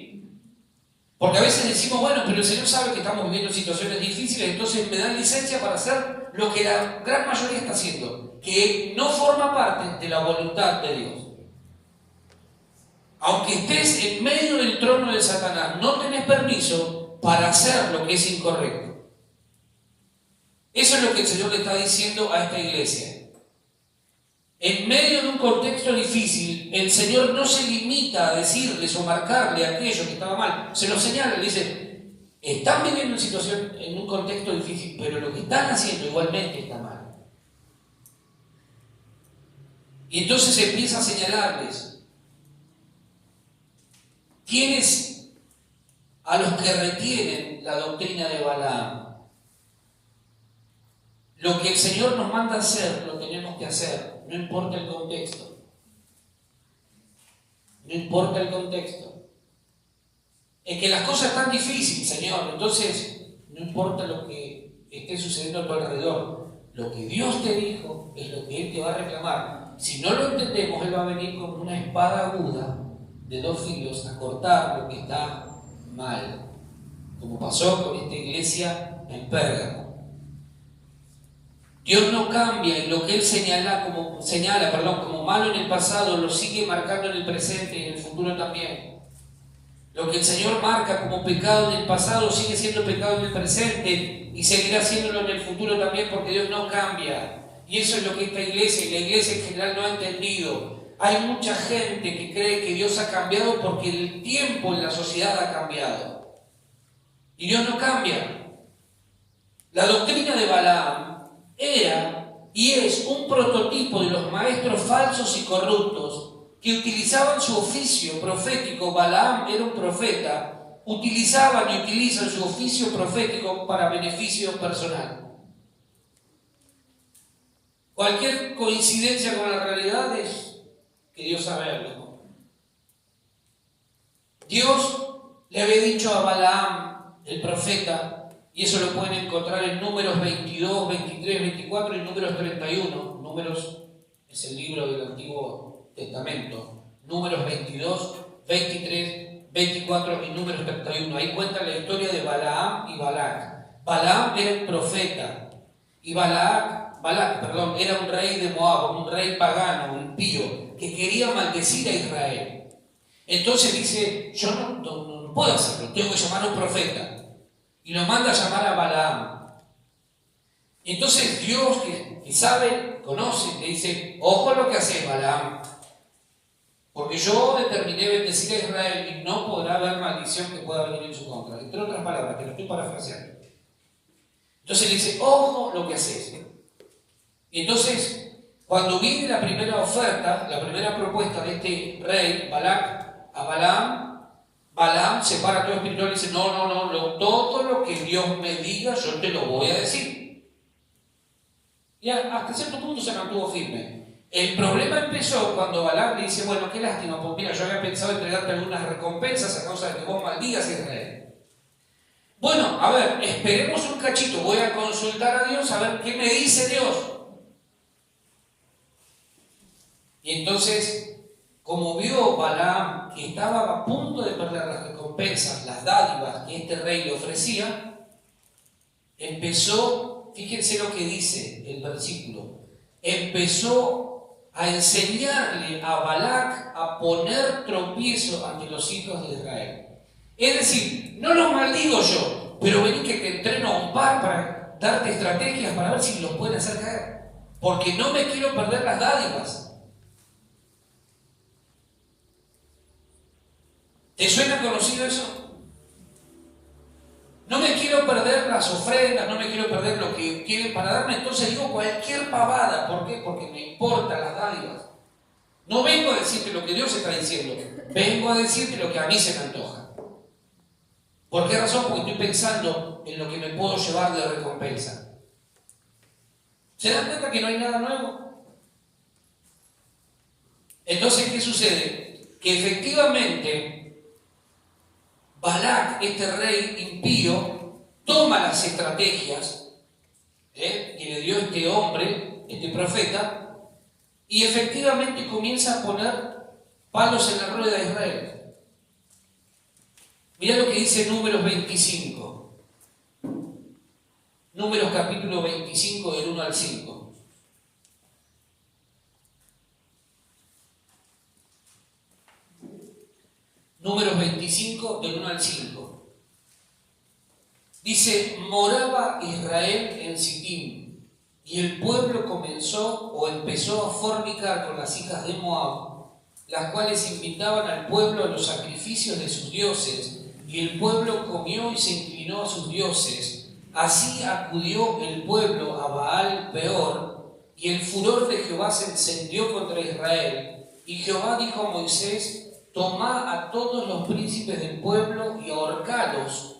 Porque a veces decimos, bueno, pero el Señor sabe que estamos viviendo situaciones difíciles, entonces me dan licencia para hacer lo que la gran mayoría está haciendo, que no forma parte de la voluntad de Dios. Aunque estés en medio del trono de Satanás, no tenés permiso para hacer lo que es incorrecto. Eso es lo que el Señor le está diciendo a esta iglesia. En medio de un contexto difícil, el Señor no se limita a decirles o marcarle a aquello que estaba mal. Se lo señala, le dice, están viviendo una situación en un contexto difícil, pero lo que están haciendo igualmente está mal. Y entonces empieza a señalarles, tienes a los que retienen la doctrina de Balaam. Lo que el Señor nos manda hacer, lo tenemos que hacer. No importa el contexto. No importa el contexto. Es que las cosas están difíciles, Señor. Entonces, no importa lo que esté sucediendo a tu alrededor. Lo que Dios te dijo es lo que Él te va a reclamar. Si no lo entendemos, Él va a venir con una espada aguda de 2 filos a cortar lo que está mal. Como pasó con esta iglesia en Pérgamo. Dios no cambia y lo que Él señala como malo en el pasado lo sigue marcando en el presente y en el futuro también. Lo que el Señor marca como pecado en el pasado sigue siendo pecado en el presente y seguirá siéndolo en el futuro también porque Dios no cambia. Y eso es lo que esta iglesia y la iglesia en general no ha entendido. Hay mucha gente que cree que Dios ha cambiado porque el tiempo en la sociedad ha cambiado. Y Dios no cambia. La doctrina de Balaam era y es un prototipo de los maestros falsos y corruptos que utilizaban su oficio profético. Balaam era un profeta, utilizaban y utilizan su oficio profético para beneficio personal. Cualquier coincidencia con la realidad es que Dios sabe algo. Dios le había dicho a Balaam, el profeta, y eso lo pueden encontrar en Números 22, 23, 24 y Números 31. Números es el libro del Antiguo Testamento. Números 22, 23, 24 y Números 31. Ahí cuenta la historia de Balaam y Balac. Balaam era un profeta y Balac, era un rey de Moab, un rey pagano, un impío, que quería maldecir a Israel. Entonces dice, yo no puedo hacerlo, tengo que llamar a un profeta. Y lo manda a llamar a Balaam. Y entonces Dios, que sabe, conoce, le dice, ojo a lo que haces, Balaam. Porque yo determiné bendecir a Israel y no podrá haber maldición que pueda venir en su contra. Entre otras palabras, que lo estoy parafraseando. Entonces le dice, ojo lo que haces. Y entonces, cuando viene la primera oferta, la primera propuesta de este rey, Balac, a Balaam se para todo espiritual y dice, no, todo lo que Dios me diga, yo te lo voy a decir. Y hasta cierto punto se mantuvo firme. El problema empezó cuando Balaam le dice, bueno, qué lástima, pues mira, yo había pensado entregarte algunas recompensas a causa de que vos maldigas a Israel. Bueno, a ver, esperemos un cachito, voy a consultar a Dios a ver qué me dice Dios. Y entonces, como vio Balaam que estaba a punto de perder las recompensas, las dádivas que este rey le ofrecía, empezó, fíjense lo que dice el versículo, empezó a enseñarle a Balac a poner tropiezo ante los hijos de Israel. Es decir, no los maldigo yo, pero vení que te entreno a un par para darte estrategias para ver si los pueden hacer caer. Porque no me quiero perder las dádivas. ¿Te suena conocido eso? No me quiero perder las ofrendas, no me quiero perder lo que quieren para darme, entonces digo cualquier pavada. ¿Por qué? Porque me importan las dádivas. No vengo a decirte lo que Dios está diciendo, vengo a decirte lo que a mí se me antoja. ¿Por qué razón? Porque estoy pensando en lo que me puedo llevar de recompensa. ¿Se dan cuenta que no hay nada nuevo? Entonces, ¿qué sucede? Que efectivamente Balac, este rey impío, toma las estrategias que le dio este hombre, este profeta, y efectivamente comienza a poner palos en la rueda de Israel. Mirá lo que dice Números 25. Números capítulo 25 del 1 al 5. Números 25 del 1 al 5. Dice, moraba Israel en Sittim, y el pueblo empezó a fornicar con las hijas de Moab, las cuales invitaban al pueblo a los sacrificios de sus dioses, y el pueblo comió y se inclinó a sus dioses. Así acudió el pueblo a Baal Peor, y el furor de Jehová se encendió contra Israel. Y Jehová dijo a Moisés, tomá a todos los príncipes del pueblo y ahorcalos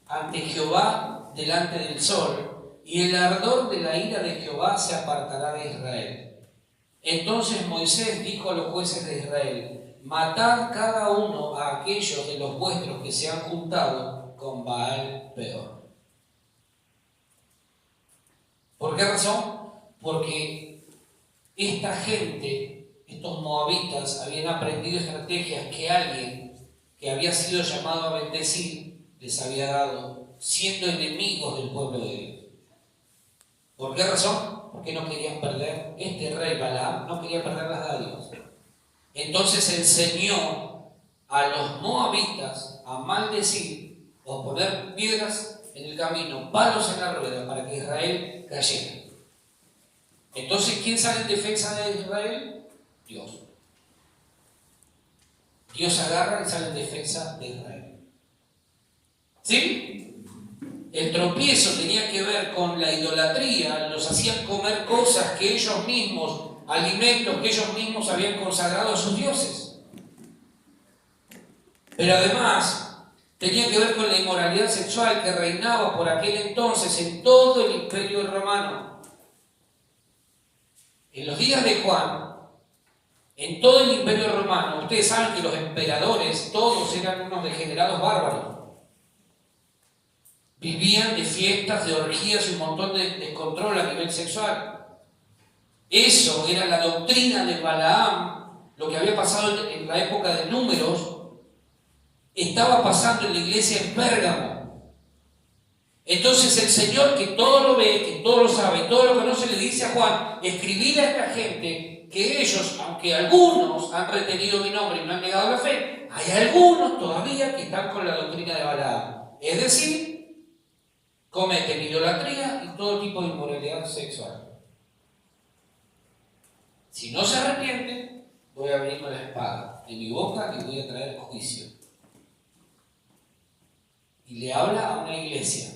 ante Jehová delante del sol, y el ardor de la ira de Jehová se apartará de Israel. Entonces Moisés dijo a los jueces de Israel, matad cada uno a aquellos de los vuestros que se han juntado con Baal Peor. ¿Por qué razón? Porque esta gente, estos moabitas, habían aprendido estrategias que alguien que había sido llamado a bendecir les había dado, siendo enemigos del pueblo de Dios. ¿Por qué razón? Porque no querían perder, este rey Balaam no quería perder las dádivas. Entonces enseñó a los moabitas a maldecir o poner piedras en el camino, palos en la rueda, para que Israel cayera. Entonces, ¿quién sale en defensa de Israel? Dios. Dios agarra y sale en defensa de Israel. ¿Sí? El tropiezo tenía que ver con la idolatría, los hacían comer cosas que ellos mismos, alimentos que ellos mismos habían consagrado a sus dioses. Pero además, tenía que ver con la inmoralidad sexual que reinaba por aquel entonces en todo el Imperio Romano. En los días de Juan, en todo el Imperio Romano, ustedes saben que los emperadores todos eran unos degenerados bárbaros. Vivían de fiestas, de orgías y un montón de descontrol a nivel sexual. Eso era la doctrina de Balaam, lo que había pasado en la época de Números, estaba pasando en la iglesia en Pérgamo. Entonces el Señor, que todo lo ve, que todo lo sabe, todo lo conoce, le dice a Juan, escribid a esta gente que ellos, aunque algunos han retenido mi nombre y no han negado la fe, hay algunos todavía que están con la doctrina de Balaam. Es decir, cometen idolatría y todo tipo de inmoralidad sexual. Si no se arrepienten, voy a venir con la espada de mi boca y voy a traer juicio. Y le habla a una iglesia.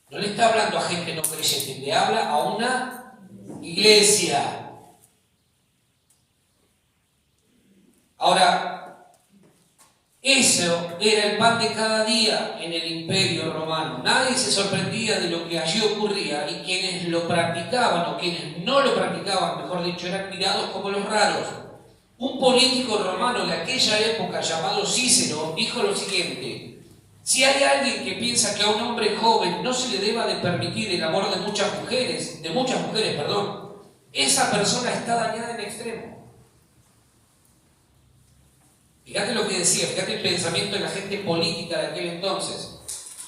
No le está hablando a gente no creyente, le habla a una iglesia. Ahora, eso era el pan de cada día en el Imperio Romano. Nadie se sorprendía de lo que allí ocurría, y quienes lo practicaban o quienes no lo practicaban, mejor dicho, eran mirados como los raros. Un político romano de aquella época llamado Cícero dijo lo siguiente: si hay alguien que piensa que a un hombre joven no se le deba de permitir el amor de muchas mujeres, esa persona está dañada en extremo. Fíjate lo que decía, fíjate el pensamiento de la gente política de aquel entonces.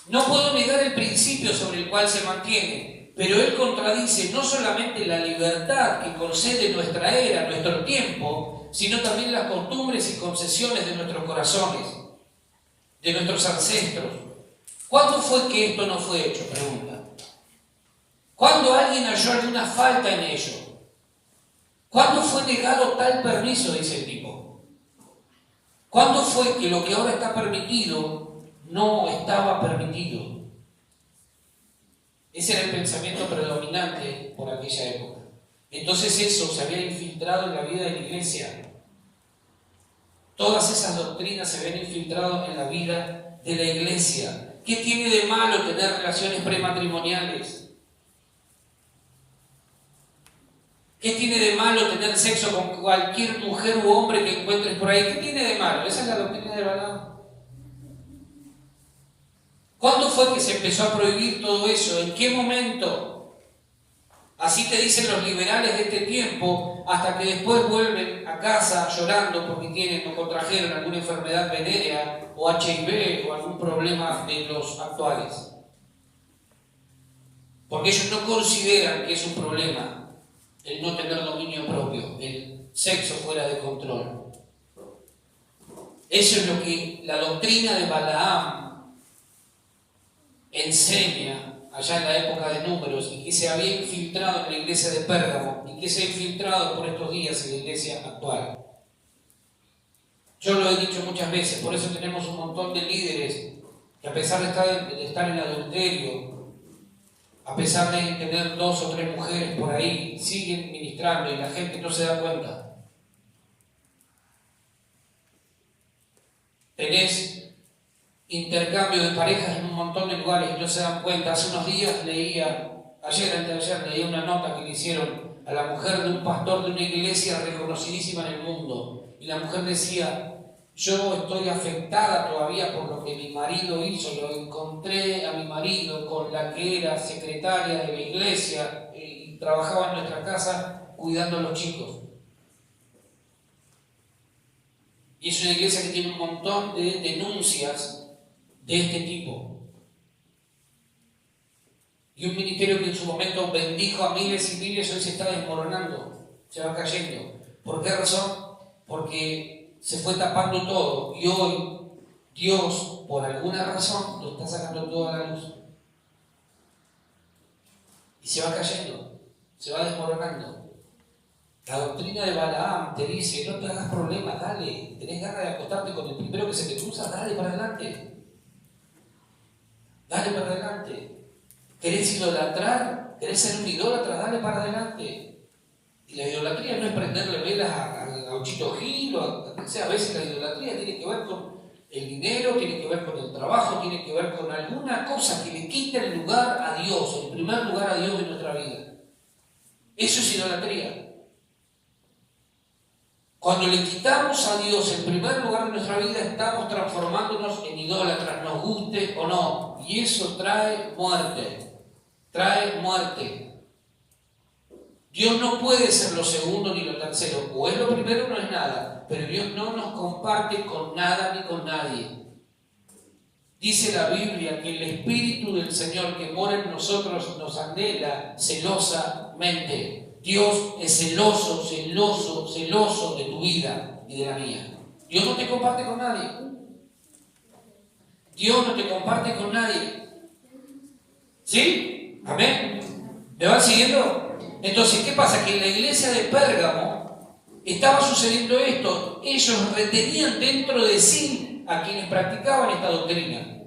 No puedo negar el principio sobre el cual se mantiene, pero él contradice no solamente la libertad que concede nuestra era, nuestro tiempo, sino también las costumbres y concesiones de nuestros corazones, de nuestros ancestros. ¿Cuándo fue que esto no fue hecho? Pregunta. ¿Cuándo alguien halló alguna falta en ello? ¿Cuándo fue negado tal permiso? Dice el tipo. ¿Cuándo fue que lo que ahora está permitido no estaba permitido? Ese era el pensamiento predominante por aquella época. Entonces eso se había infiltrado en la vida de la iglesia. Todas esas doctrinas se habían infiltrado en la vida de la iglesia. ¿Qué tiene de malo tener relaciones prematrimoniales? ¿Qué tiene de malo tener sexo con cualquier mujer u hombre que encuentres por ahí? ¿Qué tiene de malo? Esa es la doctrina de Balaam. ¿Cuándo fue que se empezó a prohibir todo eso? ¿En qué momento? Así te dicen los liberales de este tiempo, hasta que después vuelven a casa llorando porque tienen o contrajeron alguna enfermedad venérea o HIV o algún problema de los actuales. Porque ellos no consideran que es un problema el no tener dominio propio, el sexo fuera de control. Eso es lo que la doctrina de Balaam enseña allá en la época de Números y que se había infiltrado en la iglesia de Pérgamo y que se ha infiltrado por estos días en la iglesia actual. Yo lo he dicho muchas veces, por eso tenemos un montón de líderes que a pesar de estar en adulterio, a pesar de tener 2 o 3 mujeres por ahí, siguen ministrando y la gente no se da cuenta. Tenés intercambio de parejas en un montón de lugares y no se dan cuenta. Hace unos días antes de ayer, leí una nota que le hicieron a la mujer de un pastor de una iglesia reconocidísima en el mundo. Y la mujer decía: yo estoy afectada todavía por lo que mi marido hizo. Lo encontré a mi marido con la que era secretaria de la iglesia y trabajaba en nuestra casa cuidando a los chicos. Y es una iglesia que tiene un montón de denuncias de este tipo. Y un ministerio que en su momento bendijo a miles y miles, hoy se está desmoronando, se va cayendo. ¿Por qué razón? Porque se fue tapando todo y hoy Dios, por alguna razón, lo está sacando todo a la luz. Y se va cayendo, se va desmoronando. La doctrina de Balaam te dice: no te hagas problemas, dale. ¿Tenés ganas de acostarte con el primero que se te cruza? Dale para adelante. Dale para adelante. ¿Querés idolatrar? ¿Querés ser un idólatra? Dale para adelante. Y la idolatría no es prenderle velas a Gauchito Gil o a veces la idolatría tiene que ver con el dinero, tiene que ver con el trabajo, tiene que ver con alguna cosa que le quita el lugar a Dios, el primer lugar a Dios en nuestra vida. Eso es idolatría. Cuando le quitamos a Dios el primer lugar de nuestra vida, estamos transformándonos en idólatras, nos guste o no. Y eso trae muerte. Trae muerte. Dios no puede ser lo segundo ni lo tercero. O es lo primero o no es nada. Pero Dios no nos comparte con nada ni con nadie. Dice la Biblia que el Espíritu del Señor que mora en nosotros nos anhela celosamente. Dios es celoso, celoso, celoso de tu vida y de la mía. Dios no te comparte con nadie. Dios no te comparte con nadie. ¿Sí? ¿Amén? ¿Me van siguiendo? Entonces, ¿qué pasa? Que en la iglesia de Pérgamo estaba sucediendo esto. Ellos retenían dentro de sí a quienes practicaban esta doctrina.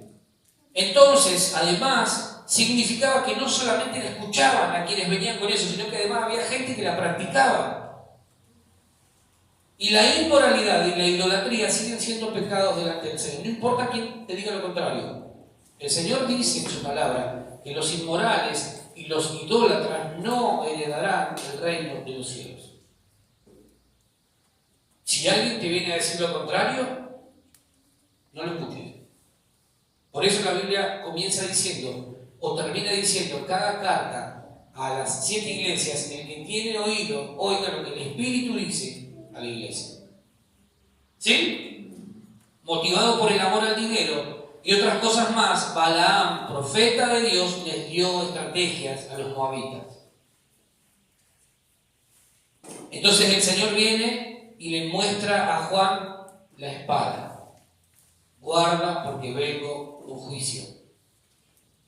Entonces, además, significaba que no solamente la escuchaban a quienes venían con eso, sino que además había gente que la practicaba. Y la inmoralidad y la idolatría siguen siendo pecados delante del Señor. No importa quién te diga lo contrario. El Señor dice en su palabra que los inmorales y los idólatras no heredarán el reino de los cielos. Si alguien te viene a decir lo contrario, no lo escuches. Por eso la Biblia comienza diciendo, o termina diciendo, cada carta a las 7 iglesias, el que tiene oído, oiga lo que el Espíritu dice a la iglesia. ¿Sí? Motivado por el amor al dinero y otras cosas más, Balaam, profeta de Dios, les dio estrategias a los moabitas. Entonces el Señor viene y le muestra a Juan la espada. Guarda porque vengo con juicio.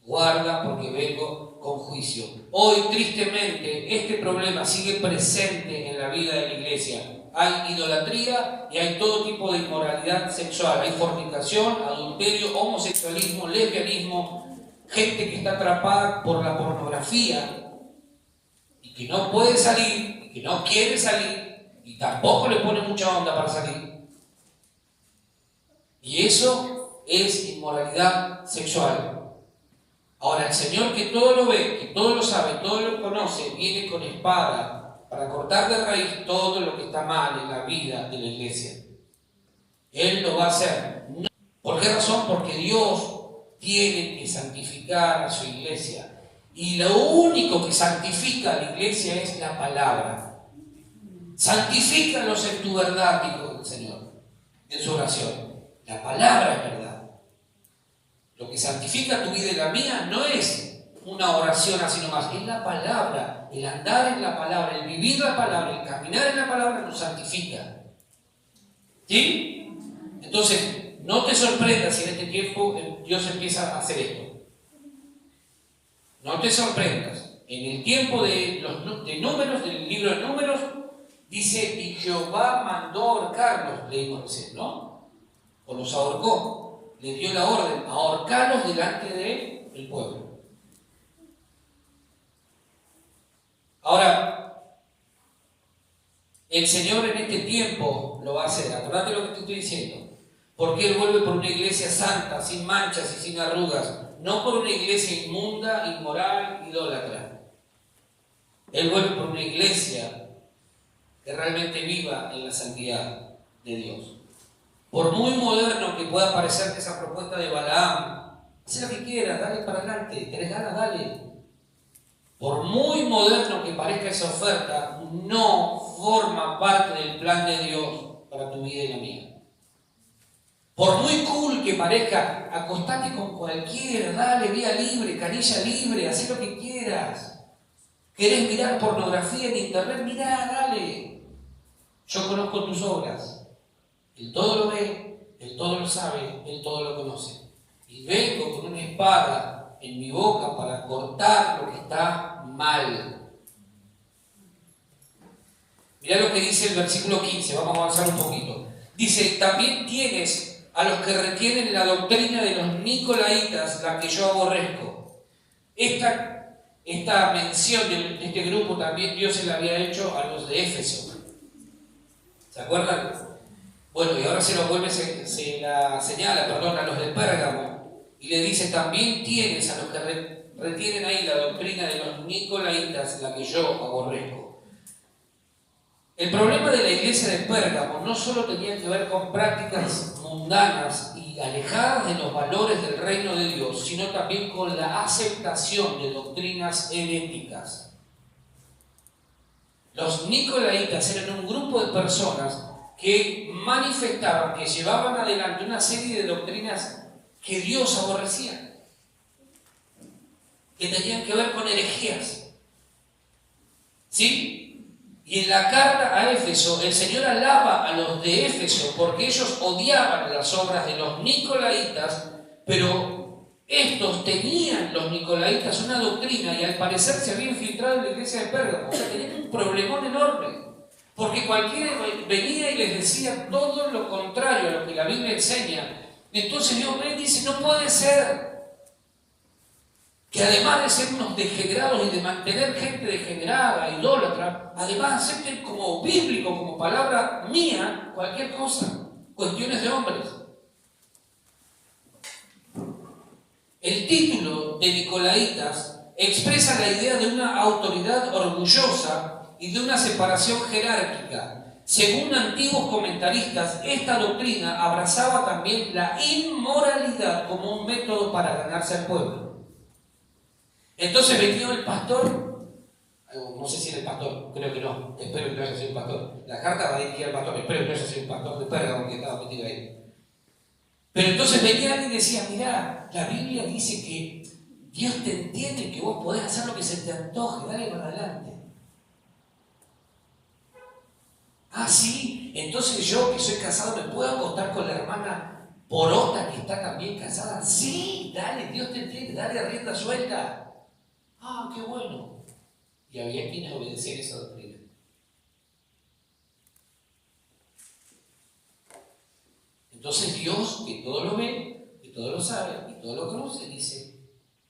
Guarda porque vengo con juicio. Hoy, tristemente, este problema sigue presente en la vida de la iglesia. Hay idolatría y hay todo tipo de inmoralidad sexual. Hay fornicación, adulterio, homosexualismo, lesbianismo, gente que está atrapada por la pornografía y que no puede salir, y que no quiere salir, y tampoco le pone mucha onda para salir. Y eso es inmoralidad sexual. Ahora, el Señor, que todo lo ve, que todo lo sabe, todo lo conoce, viene con espada para cortar de raíz todo lo que está mal en la vida de la iglesia. Él lo va a hacer. ¿Por qué razón? Porque Dios tiene que santificar a su iglesia. Y lo único que santifica a la iglesia es la palabra. Santifícalos en tu verdad, dijo el Señor en su oración. La palabra es verdad. Lo que santifica tu vida y la mía no es una oración así nomás, es la palabra, el andar en la palabra, el vivir la palabra, el caminar en la palabra nos santifica. ¿Sí? Entonces, no te sorprendas si en este tiempo Dios empieza a hacer esto. No te sorprendas. En el tiempo de Números, del libro de Números, dice, y Jehová mandó ahorcarlos, leímos recién, ¿no? O los ahorcó, le dio la orden, ahorcarlos delante del pueblo. Ahora, el Señor en este tiempo lo va a hacer. Acordate lo que te estoy diciendo. Porque Él vuelve por una iglesia santa, sin manchas y sin arrugas. No por una iglesia inmunda, inmoral, idólatra. Él vuelve por una iglesia que realmente viva en la santidad de Dios. Por muy moderno que pueda parecerte esa propuesta de Balaam, haz lo que quieras, dale para adelante. ¿Tenés ganas? Dale. Por muy moderno que parezca esa oferta, no forma parte del plan de Dios para tu vida y la mía. Por muy cool que parezca, acostate con cualquiera, dale, vía libre, canilla libre, haz lo que quieras. ¿Querés mirar pornografía en internet? Mirá, dale. Yo conozco tus obras. Él todo lo ve, Él todo lo sabe, Él todo lo conoce. Y vengo con una espada en mi boca para cortar lo que está mal. Mirá lo que dice el versículo 15, vamos a avanzar un poquito. Dice, también tienes a los que retienen la doctrina de los nicolaitas, la que yo aborrezco. Esta mención de este grupo también Dios se la había hecho a los de Éfeso. ¿Se acuerdan? Bueno, y ahora se la señala, a los de Pérgamo. Y le dice, también tienes a los que retienen ahí la doctrina de los nicolaitas, la que yo aborrezco. El problema de la iglesia de Pérgamo no solo tenía que ver con prácticas mundanas y alejadas de los valores del reino de Dios, sino también con la aceptación de doctrinas heréticas. Los nicolaitas eran un grupo de personas que manifestaban, que llevaban adelante una serie de doctrinas que Dios aborrecía, que tenían que ver con herejías. ¿Sí? Y en la carta a Éfeso, el Señor alaba a los de Éfeso porque ellos odiaban las obras de los nicolaitas, pero estos tenían, los nicolaitas, una doctrina y al parecer se había infiltrado en la iglesia de Pérgamo. O sea, tenían un problemón enorme, porque cualquiera venía y les decía todo lo contrario a lo que la Biblia enseña. Entonces Dios me dice, no puede ser que además de ser unos degenerados y de mantener gente degenerada, idólatra, además acepten como bíblico, como palabra mía, cualquier cosa, cuestiones de hombres. El título de Nicolaitas expresa la idea de una autoridad orgullosa y de una separación jerárquica. Según antiguos comentaristas, esta doctrina abrazaba también la inmoralidad como un método para ganarse al pueblo. Entonces venía el pastor, no sé si era el pastor, creo que no, espero que no haya sido el pastor. La carta va dirigida al pastor, espero que no haya sido el pastor de Pérgamo que estaba metido ahí. Pero entonces venía alguien y decía, mirá, la Biblia dice que Dios te entiende, que vos podés hacer lo que se te antoje, dale para adelante. Ah, sí, entonces yo que soy casado, ¿me puedo acostar con la hermana porota que está también casada? Sí, dale, Dios te entiende, dale rienda suelta. Ah, qué bueno. Y había quienes obedecían esa doctrina. Entonces Dios, que todo lo ve, que todo lo sabe y todo lo conoce, dice,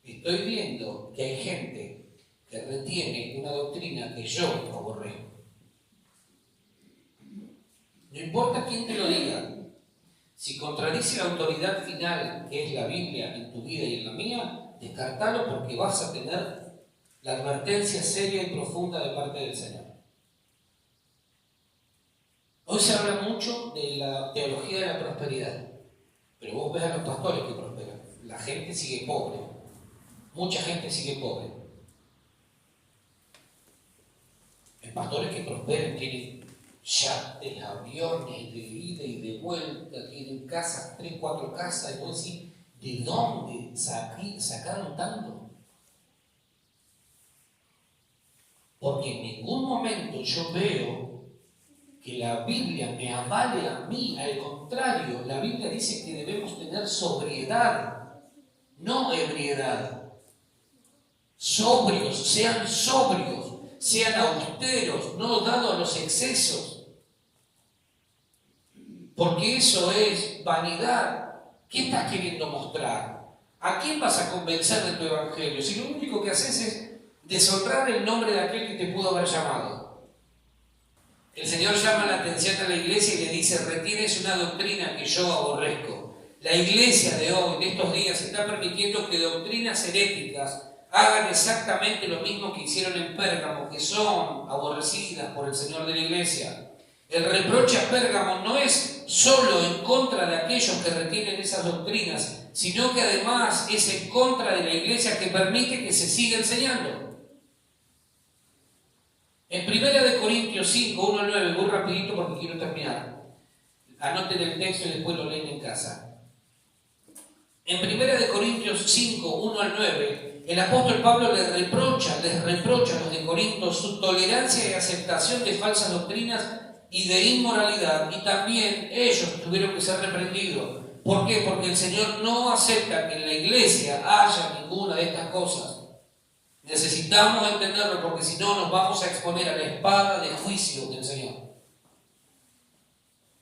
estoy viendo que hay gente que retiene una doctrina que yo aborrezco. No importa quién te lo diga, si contradice la autoridad final, que es la Biblia, en tu vida y en la mía, descartalo porque vas a tener la advertencia seria y profunda de parte del Señor. Hoy se habla mucho de la teología de la prosperidad, pero vos ves a los pastores que prosperan. La gente sigue pobre, mucha gente sigue pobre. Los pastores que prosperan tienen yates, aviones de ida y de vuelta, tienen casas, 3, 4 casas, y vos decís, ¿de dónde sacaron tanto? Porque en ningún momento yo veo que la Biblia me avale a mí, al contrario, la Biblia dice que debemos tener sobriedad, no ebriedad. Sobrios, sean austeros, no dados a los excesos. Porque eso es vanidad. ¿Qué estás queriendo mostrar? ¿A quién vas a convencer de tu evangelio? Si lo único que haces es deshonrar el nombre de aquel que te pudo haber llamado. El Señor llama la atención a la iglesia y le dice, retienes una doctrina que yo aborrezco. La iglesia de hoy, de estos días, está permitiendo que doctrinas heréticas hagan exactamente lo mismo que hicieron en Pérgamo, que son aborrecidas por el Señor de la iglesia. El reproche a Pérgamo no es solo en contra de aquellos que retienen esas doctrinas, sino que además es en contra de la iglesia que permite que se siga enseñando. En 1 Corintios 5, 1 al 9, voy rapidito porque quiero terminar. Anoten el texto y después lo leen en casa. En 1 Corintios 5, 1 al 9, el apóstol Pablo les reprocha a los de Corinto su tolerancia y aceptación de falsas doctrinas y de inmoralidad, y también ellos tuvieron que ser reprendidos. ¿Por qué? Porque el Señor no acepta que en la iglesia haya ninguna de estas cosas. Necesitamos entenderlo porque si no nos vamos a exponer a la espada de juicio del Señor.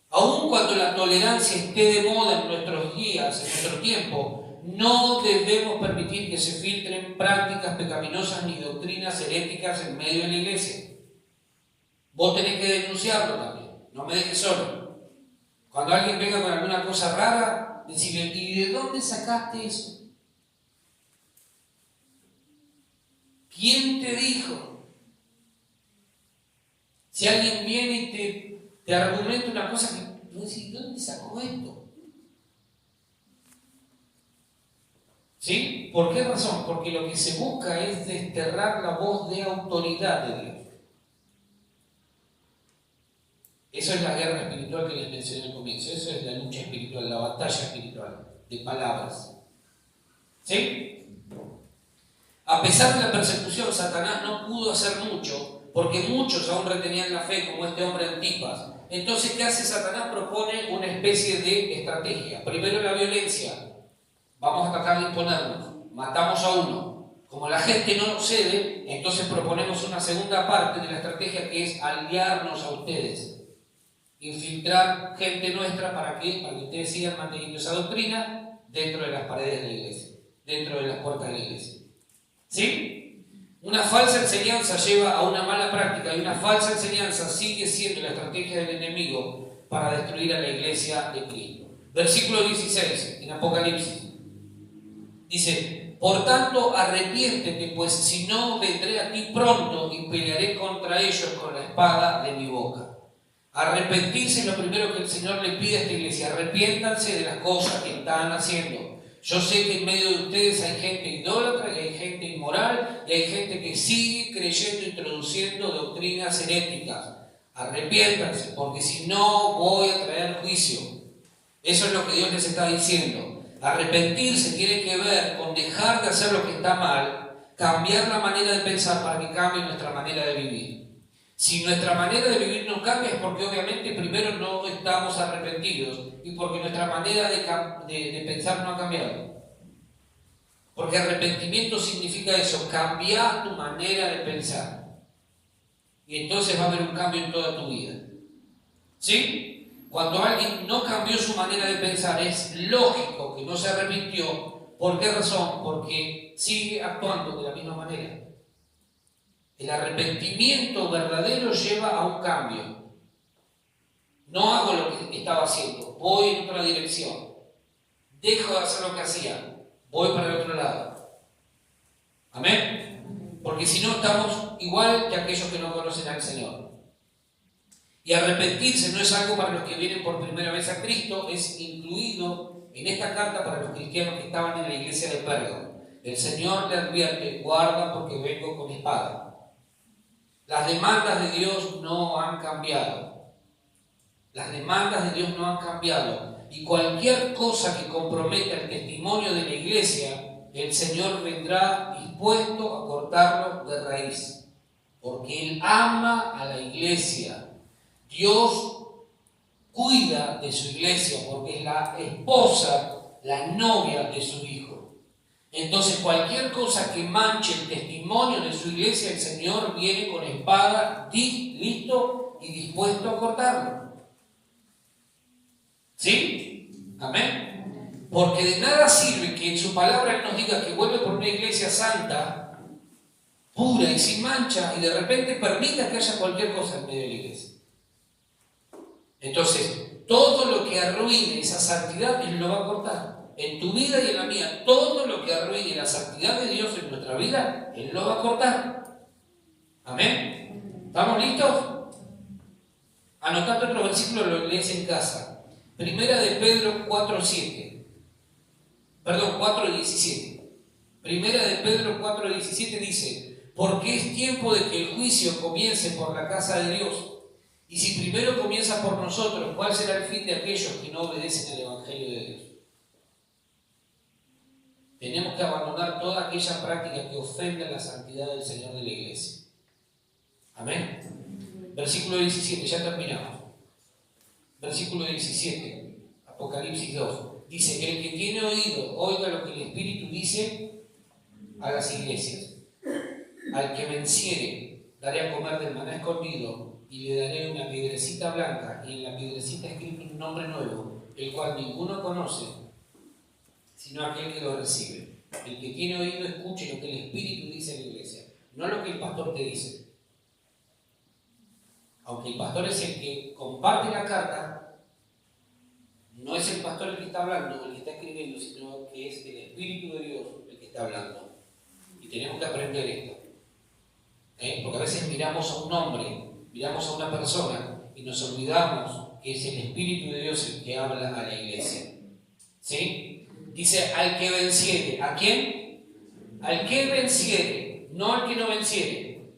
Aun cuando la tolerancia esté de moda en nuestros días, en nuestro tiempo, no debemos permitir que se filtren prácticas pecaminosas ni doctrinas heréticas en medio de la iglesia. Vos tenés que denunciarlo también, no me dejes solo. Cuando alguien venga con alguna cosa rara, decirle, ¿y de dónde sacaste eso? ¿Quién te dijo? Si alguien viene y te argumenta una cosa que tú decís, ¿de dónde sacó esto? ¿Sí? ¿Por qué razón? Porque lo que se busca es desterrar la voz de autoridad de Dios. Eso es la guerra espiritual que les mencioné al comienzo. Eso es la lucha espiritual, la batalla espiritual de palabras. ¿Sí? A pesar de la persecución, Satanás no pudo hacer mucho, porque muchos aún retenían la fe, como este hombre Antipas. Entonces, ¿qué hace Satanás? Propone una especie de estrategia. Primero la violencia. Vamos a tratar de imponernos. Matamos a uno. Como la gente no cede, entonces proponemos una segunda parte de la estrategia, que es aliarnos a ustedes. Infiltrar gente nuestra, ¿para qué? Para que ustedes sigan manteniendo esa doctrina dentro de las paredes de la iglesia, dentro de las puertas de la iglesia. ¿Sí? Una falsa enseñanza lleva a una mala práctica y una falsa enseñanza sigue siendo la estrategia del enemigo para destruir a la iglesia de Cristo. Versículo 16 en Apocalipsis. Dice, por tanto arrepiéntete, pues si no vendré a ti pronto y pelearé contra ellos con la espada de mi boca. Arrepentirse es lo primero que el Señor le pide a esta iglesia. Arrepiéntanse de las cosas que están haciendo. Yo sé que en medio de ustedes hay gente idólatra y hay gente inmoral y hay gente que sigue creyendo, introduciendo doctrinas heréticas. Arrepiéntanse, porque si no voy a traer juicio. Eso es lo que Dios les está diciendo. Arrepentirse tiene que ver con dejar de hacer lo que está mal, cambiar la manera de pensar para que cambie nuestra manera de vivir. Si nuestra manera de vivir no cambia es porque obviamente primero no estamos arrepentidos y porque nuestra manera de pensar no ha cambiado. Porque arrepentimiento significa eso, cambiar tu manera de pensar. Y entonces va a haber un cambio en toda tu vida. ¿Sí? Cuando alguien no cambió su manera de pensar, es lógico que no se arrepintió. ¿Por qué razón? Porque sigue actuando de la misma manera. El arrepentimiento verdadero lleva a un cambio. No hago lo que estaba haciendo, voy en otra dirección. Dejo de hacer lo que hacía, voy para el otro lado. ¿Amén? Porque si no estamos igual que aquellos que no conocen al Señor. Y arrepentirse no es algo para los que vienen por primera vez a Cristo, es incluido en esta carta para los cristianos que estaban en la iglesia de Pérgamo. El Señor le advierte, guarda porque vengo con espada. Las demandas de Dios no han cambiado. Las demandas de Dios no han cambiado. Y cualquier cosa que comprometa el testimonio de la iglesia, el Señor vendrá dispuesto a cortarlo de raíz. Porque Él ama a la iglesia. Dios cuida de su iglesia porque es la esposa, la novia de su Hijo. Entonces cualquier cosa que manche el testimonio de su iglesia, el Señor viene con espada, listo y dispuesto a cortarlo. ¿Sí? Amén. Porque de nada sirve que en su palabra Él nos diga que vuelve por una iglesia santa, pura y sin mancha, y de repente permita que haya cualquier cosa en medio de la iglesia. Entonces, todo lo que arruine esa santidad, Él lo va a cortar. En tu vida y en la mía, todo lo que arruine la santidad de Dios en nuestra vida, Él lo va a cortar. Amén. ¿Estamos listos? Anotate otro versículo, lo lees en casa. Primera de Pedro 4:7. Perdón, 4:17. Primera de Pedro 4:17 dice: porque es tiempo de que el juicio comience por la casa de Dios. Y si primero comienza por nosotros, ¿cuál será el fin de aquellos que no obedecen al Evangelio de Dios? Tenemos que abandonar toda aquella práctica que ofenda la santidad del Señor de la iglesia. Amén. Versículo 17, ya terminamos. Versículo 17, Apocalipsis 2. Dice: el que tiene oído, oiga lo que el Espíritu dice a las iglesias. Al que venciere, daré a comer del maná escondido, y le daré una piedrecita blanca, y en la piedrecita escrito un nombre nuevo, el cual ninguno conoce, sino aquel que lo recibe. El que tiene oído, escuche lo que el Espíritu dice a la iglesia, no lo que el pastor te dice. Aunque el pastor es el que comparte la carta, no es el pastor el que está hablando, el que está escribiendo, sino que es el Espíritu de Dios el que está hablando. Y tenemos que aprender esto. Porque a veces miramos a un hombre, miramos a una persona y nos olvidamos que es el Espíritu de Dios el que habla a la iglesia. ¿Sí? Dice: al que venciere. ¿A quién? Al que venciere, no al que no venciere.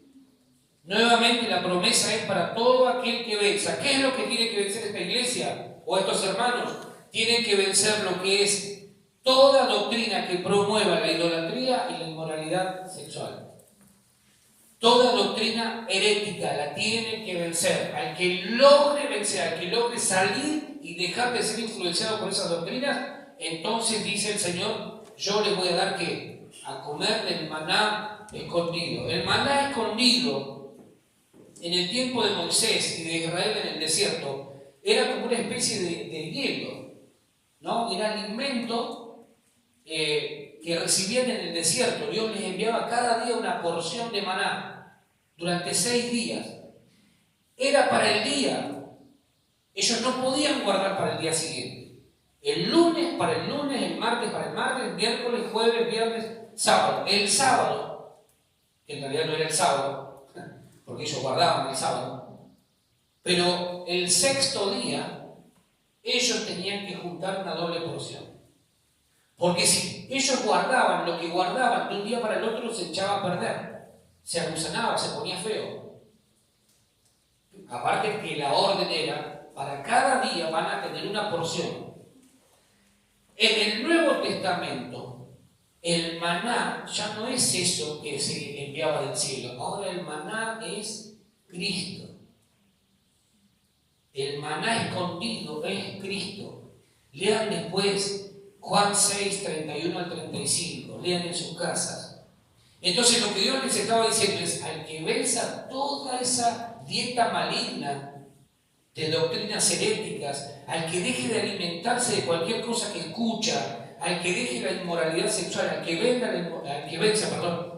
Nuevamente la promesa es para todo aquel que venza. ¿Qué es lo que tiene que vencer esta iglesia o estos hermanos? Tienen que vencer lo que es toda doctrina que promueva la idolatría y la inmoralidad sexual. Toda doctrina herética la tiene que vencer. Al que logre vencer, al que logre salir y dejar de ser influenciado por esas doctrinas, entonces dice el Señor: yo les voy a dar ¿qué? A comer del maná escondido. El maná escondido en el tiempo de Moisés y de Israel en el desierto era como una especie de hielo, ¿no? Era alimento que recibían en el desierto. Dios les enviaba cada día una porción de maná durante 6 días. Era para el día. Ellos no podían guardar para el día siguiente. El lunes para el lunes, el martes para el martes, miércoles, jueves, viernes, sábado. El sábado, que en realidad no era el sábado, porque ellos guardaban el sábado, Pero el sexto día, ellos tenían que juntar una doble porción. Porque si ellos guardaban lo que guardaban de un día para el otro, se echaba a perder, se agusanaba, se ponía feo. Aparte que la orden era, para cada día van a tener una porción. En el Nuevo Testamento, el maná ya no es eso que se enviaba del cielo. Ahora el maná es Cristo. El maná escondido es Cristo. Lean después Juan 6, 31 al 35. Lean en sus casas. Entonces lo que Dios les estaba diciendo es, al que venza toda esa dieta maligna de doctrinas heréticas, al que deje de alimentarse de cualquier cosa que escucha, al que deje la inmoralidad sexual, al que venza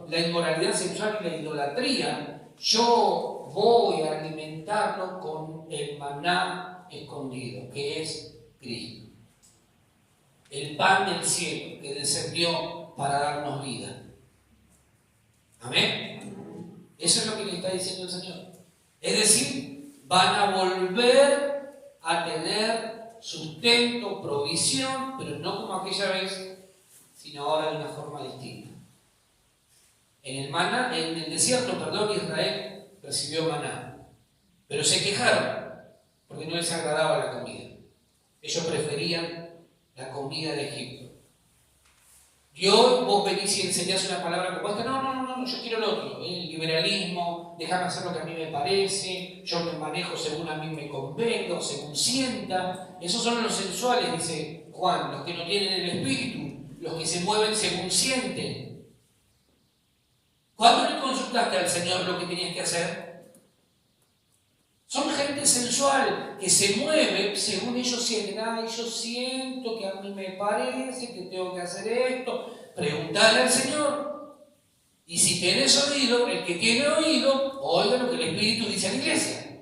la inmoralidad sexual y la idolatría, yo voy a alimentarlo con el maná escondido, que es Cristo. El pan del cielo que descendió para darnos vida. Amén. Eso es lo que le está diciendo el Señor. Es decir, van a volver a tener sustento, provisión, pero no como aquella vez, sino ahora de una forma distinta. En el desierto, Israel recibió maná, pero se quejaron porque no les agradaba la comida. Ellos preferían la comida de Egipto. Y hoy vos venís y enseñás una palabra como esta, no, yo quiero lo otro, el liberalismo, déjame hacer lo que a mí me parece, yo me manejo según a mí me convenga, según sienta. Esos son los sensuales, dice Juan, los que no tienen el espíritu, los que se mueven según sienten. ¿Cuándo le consultaste al Señor lo que tenías que hacer? Son gente sensual que se mueve según ellos sienten. Yo siento que a mí me parece que tengo que hacer esto. Preguntale al Señor. Y si tienes oído, el que tiene oído, oiga lo que el Espíritu dice a la iglesia.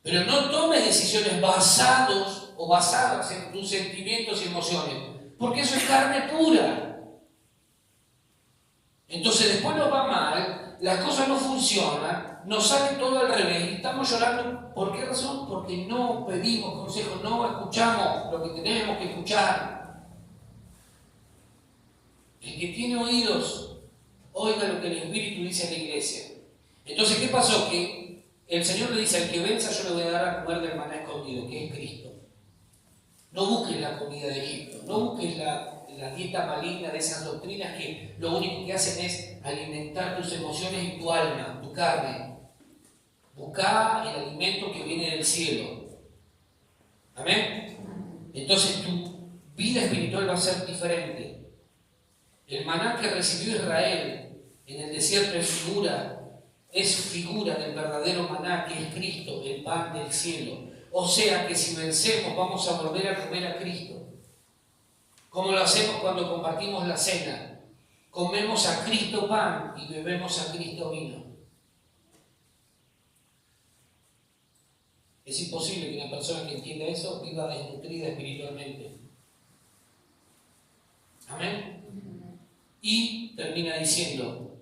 Pero no tome decisiones basadas en tus sentimientos y emociones, porque eso es carne pura. Entonces después nos va mal, las cosas no funcionan, nos sale todo al revés y estamos llorando. ¿Por qué razón? Porque no pedimos consejos, no escuchamos lo que tenemos que escuchar. El que tiene oídos, oiga lo que el Espíritu dice a la iglesia. Entonces, ¿qué pasó? Que el Señor le dice, al que venza yo le voy a dar a comer del maná escondido, que es Cristo. No busques la comida de Egipto, no busques la dieta maligna de esas doctrinas que lo único que hacen es alimentar tus emociones y tu alma, tu carne. Busca el alimento que viene del cielo. Amén. Entonces tu vida espiritual va a ser diferente. El maná que recibió Israel en el desierto es figura del verdadero maná que es Cristo, el pan del cielo. O sea que si vencemos vamos a volver a comer a Cristo. Como lo hacemos cuando compartimos la cena. Comemos a Cristo pan y bebemos a Cristo vino. Es imposible que una persona que entienda eso viva desnutrida espiritualmente. Amén. Y termina diciendo,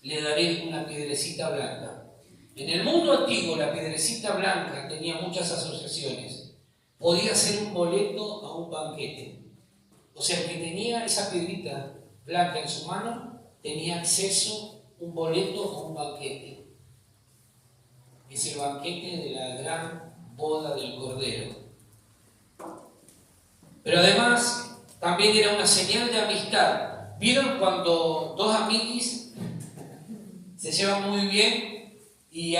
le daré una piedrecita blanca. En el mundo antiguo la piedrecita blanca tenía muchas asociaciones. Podía ser un boleto a un banquete. O sea, el que tenía esa piedrita blanca en su mano tenía acceso a un boleto a un banquete. Es el banquete de la gran boda del Cordero. Pero además, también era una señal de amistad. ¿Vieron cuando dos amiguis se llevan muy bien y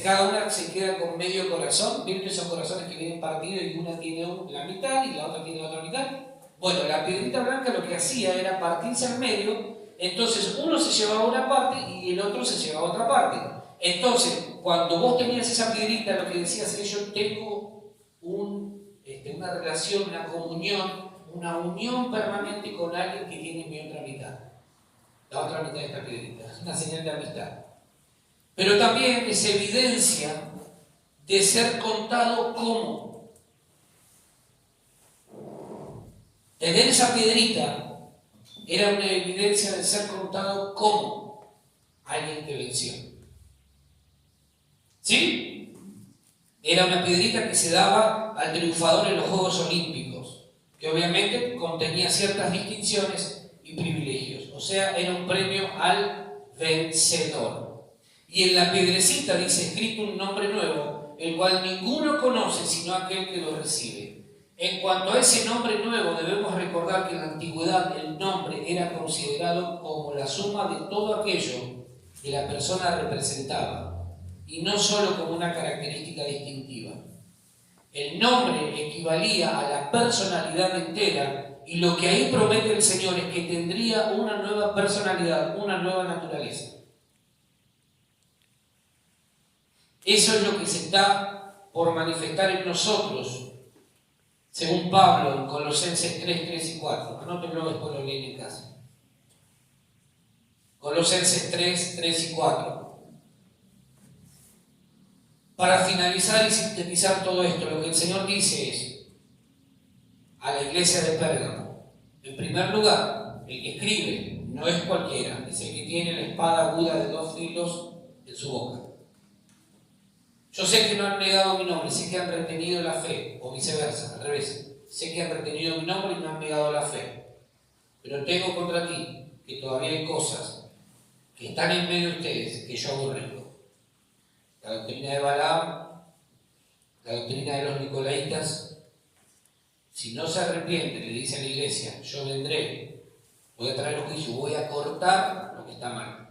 cada una se queda con medio corazón? ¿Vieron esos corazones que vienen partidos y una tiene la mitad y la otra tiene la otra mitad? Bueno, la piedrita blanca lo que hacía era partirse al medio, entonces uno se llevaba una parte y el otro se llevaba otra parte. Entonces, cuando vos tenías esa piedrita, lo que decías es, yo tengo una relación, una comunión, una unión permanente con alguien que tiene mi otra mitad. La otra mitad de esta piedrita. Es una señal de amistad. Pero también es evidencia de ser contado como. Tener esa piedrita era una evidencia de ser contado como alguien que venció. ¿Sí? Era una piedrita que se daba al triunfador en los Juegos Olímpicos, que obviamente contenía ciertas distinciones y privilegios. O sea, era un premio al vencedor. Y en la piedrecita dice escrito un nombre nuevo, el cual ninguno conoce sino aquel que lo recibe. En cuanto a ese nombre nuevo, debemos recordar que en la antigüedad el nombre era considerado como la suma de todo aquello que la persona representaba, y no solo como una característica distintiva. El nombre equivalía a la personalidad entera, y lo que ahí promete el Señor es que tendría una nueva personalidad, una nueva naturaleza. Eso es lo que se está por manifestar en nosotros, según Pablo en Colosenses 3, 3 y 4. Anótenlo, después lo leen en casa. Colosenses 3, 3 y 4. Para finalizar y sintetizar todo esto, lo que el Señor dice es a la iglesia de Pérgamo: en primer lugar, el que escribe no es cualquiera, es el que tiene la espada aguda de 2 filos en su boca. Yo sé que no han negado mi nombre, sé que han retenido la fe, o viceversa, al revés. Sé que han retenido mi nombre y no han negado la fe. Pero tengo contra ti que todavía hay cosas que están en medio de ustedes que yo aborrezco. La doctrina de Balaam, la doctrina de los nicolaitas. Si no se arrepiente, le dice a la iglesia, yo vendré, voy a traer los juicios, voy a cortar lo que está mal.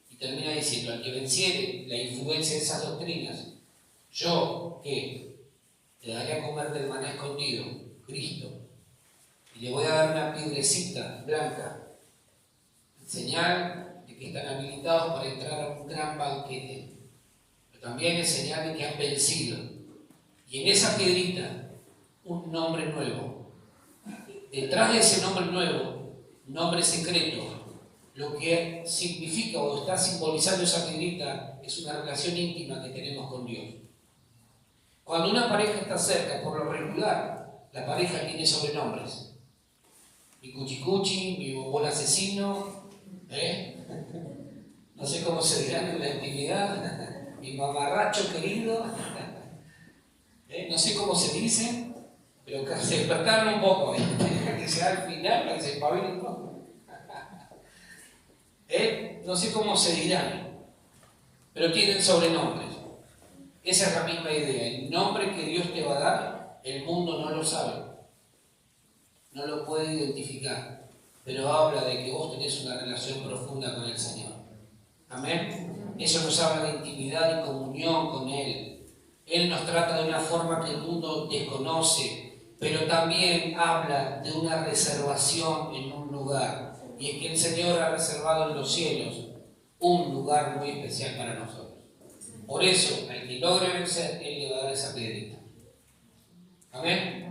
Y termina diciendo, al que venciere la influencia de esas doctrinas, yo, ¿qué? Le daré a comer del maná escondido, Cristo, y le voy a dar una piedrecita blanca, señal de que están habilitados para entrar a un gran banquete, pero también es señal de que han vencido. Y en esa piedrita, un nombre nuevo. Detrás de ese nombre nuevo, nombre secreto, lo que significa o está simbolizando esa piedrita es una relación íntima que tenemos con Dios. Cuando una pareja está cerca, por lo regular, la pareja tiene sobrenombres. Mi cuchicuchi, mi bombón asesino, no sé cómo se dirán en la intimidad, mi mamarracho querido, no sé cómo se dicen, pero que se despertaron un poco, que sea al final para que se espabilen un poco. No sé cómo se dirán, pero tienen sobrenombres. Esa es la misma idea. El nombre que Dios te va a dar, el mundo no lo sabe, no lo puede identificar, pero habla de que vos tenés una relación profunda con el Señor. Amén. Eso nos habla de intimidad y comunión con Él. Él nos trata de una forma que el mundo desconoce, pero también habla de una reservación en un lugar. Y es que el Señor ha reservado en los cielos un lugar muy especial para nosotros. Por eso, al que logre vencer, Él le va a dar esa piedrita. Amén.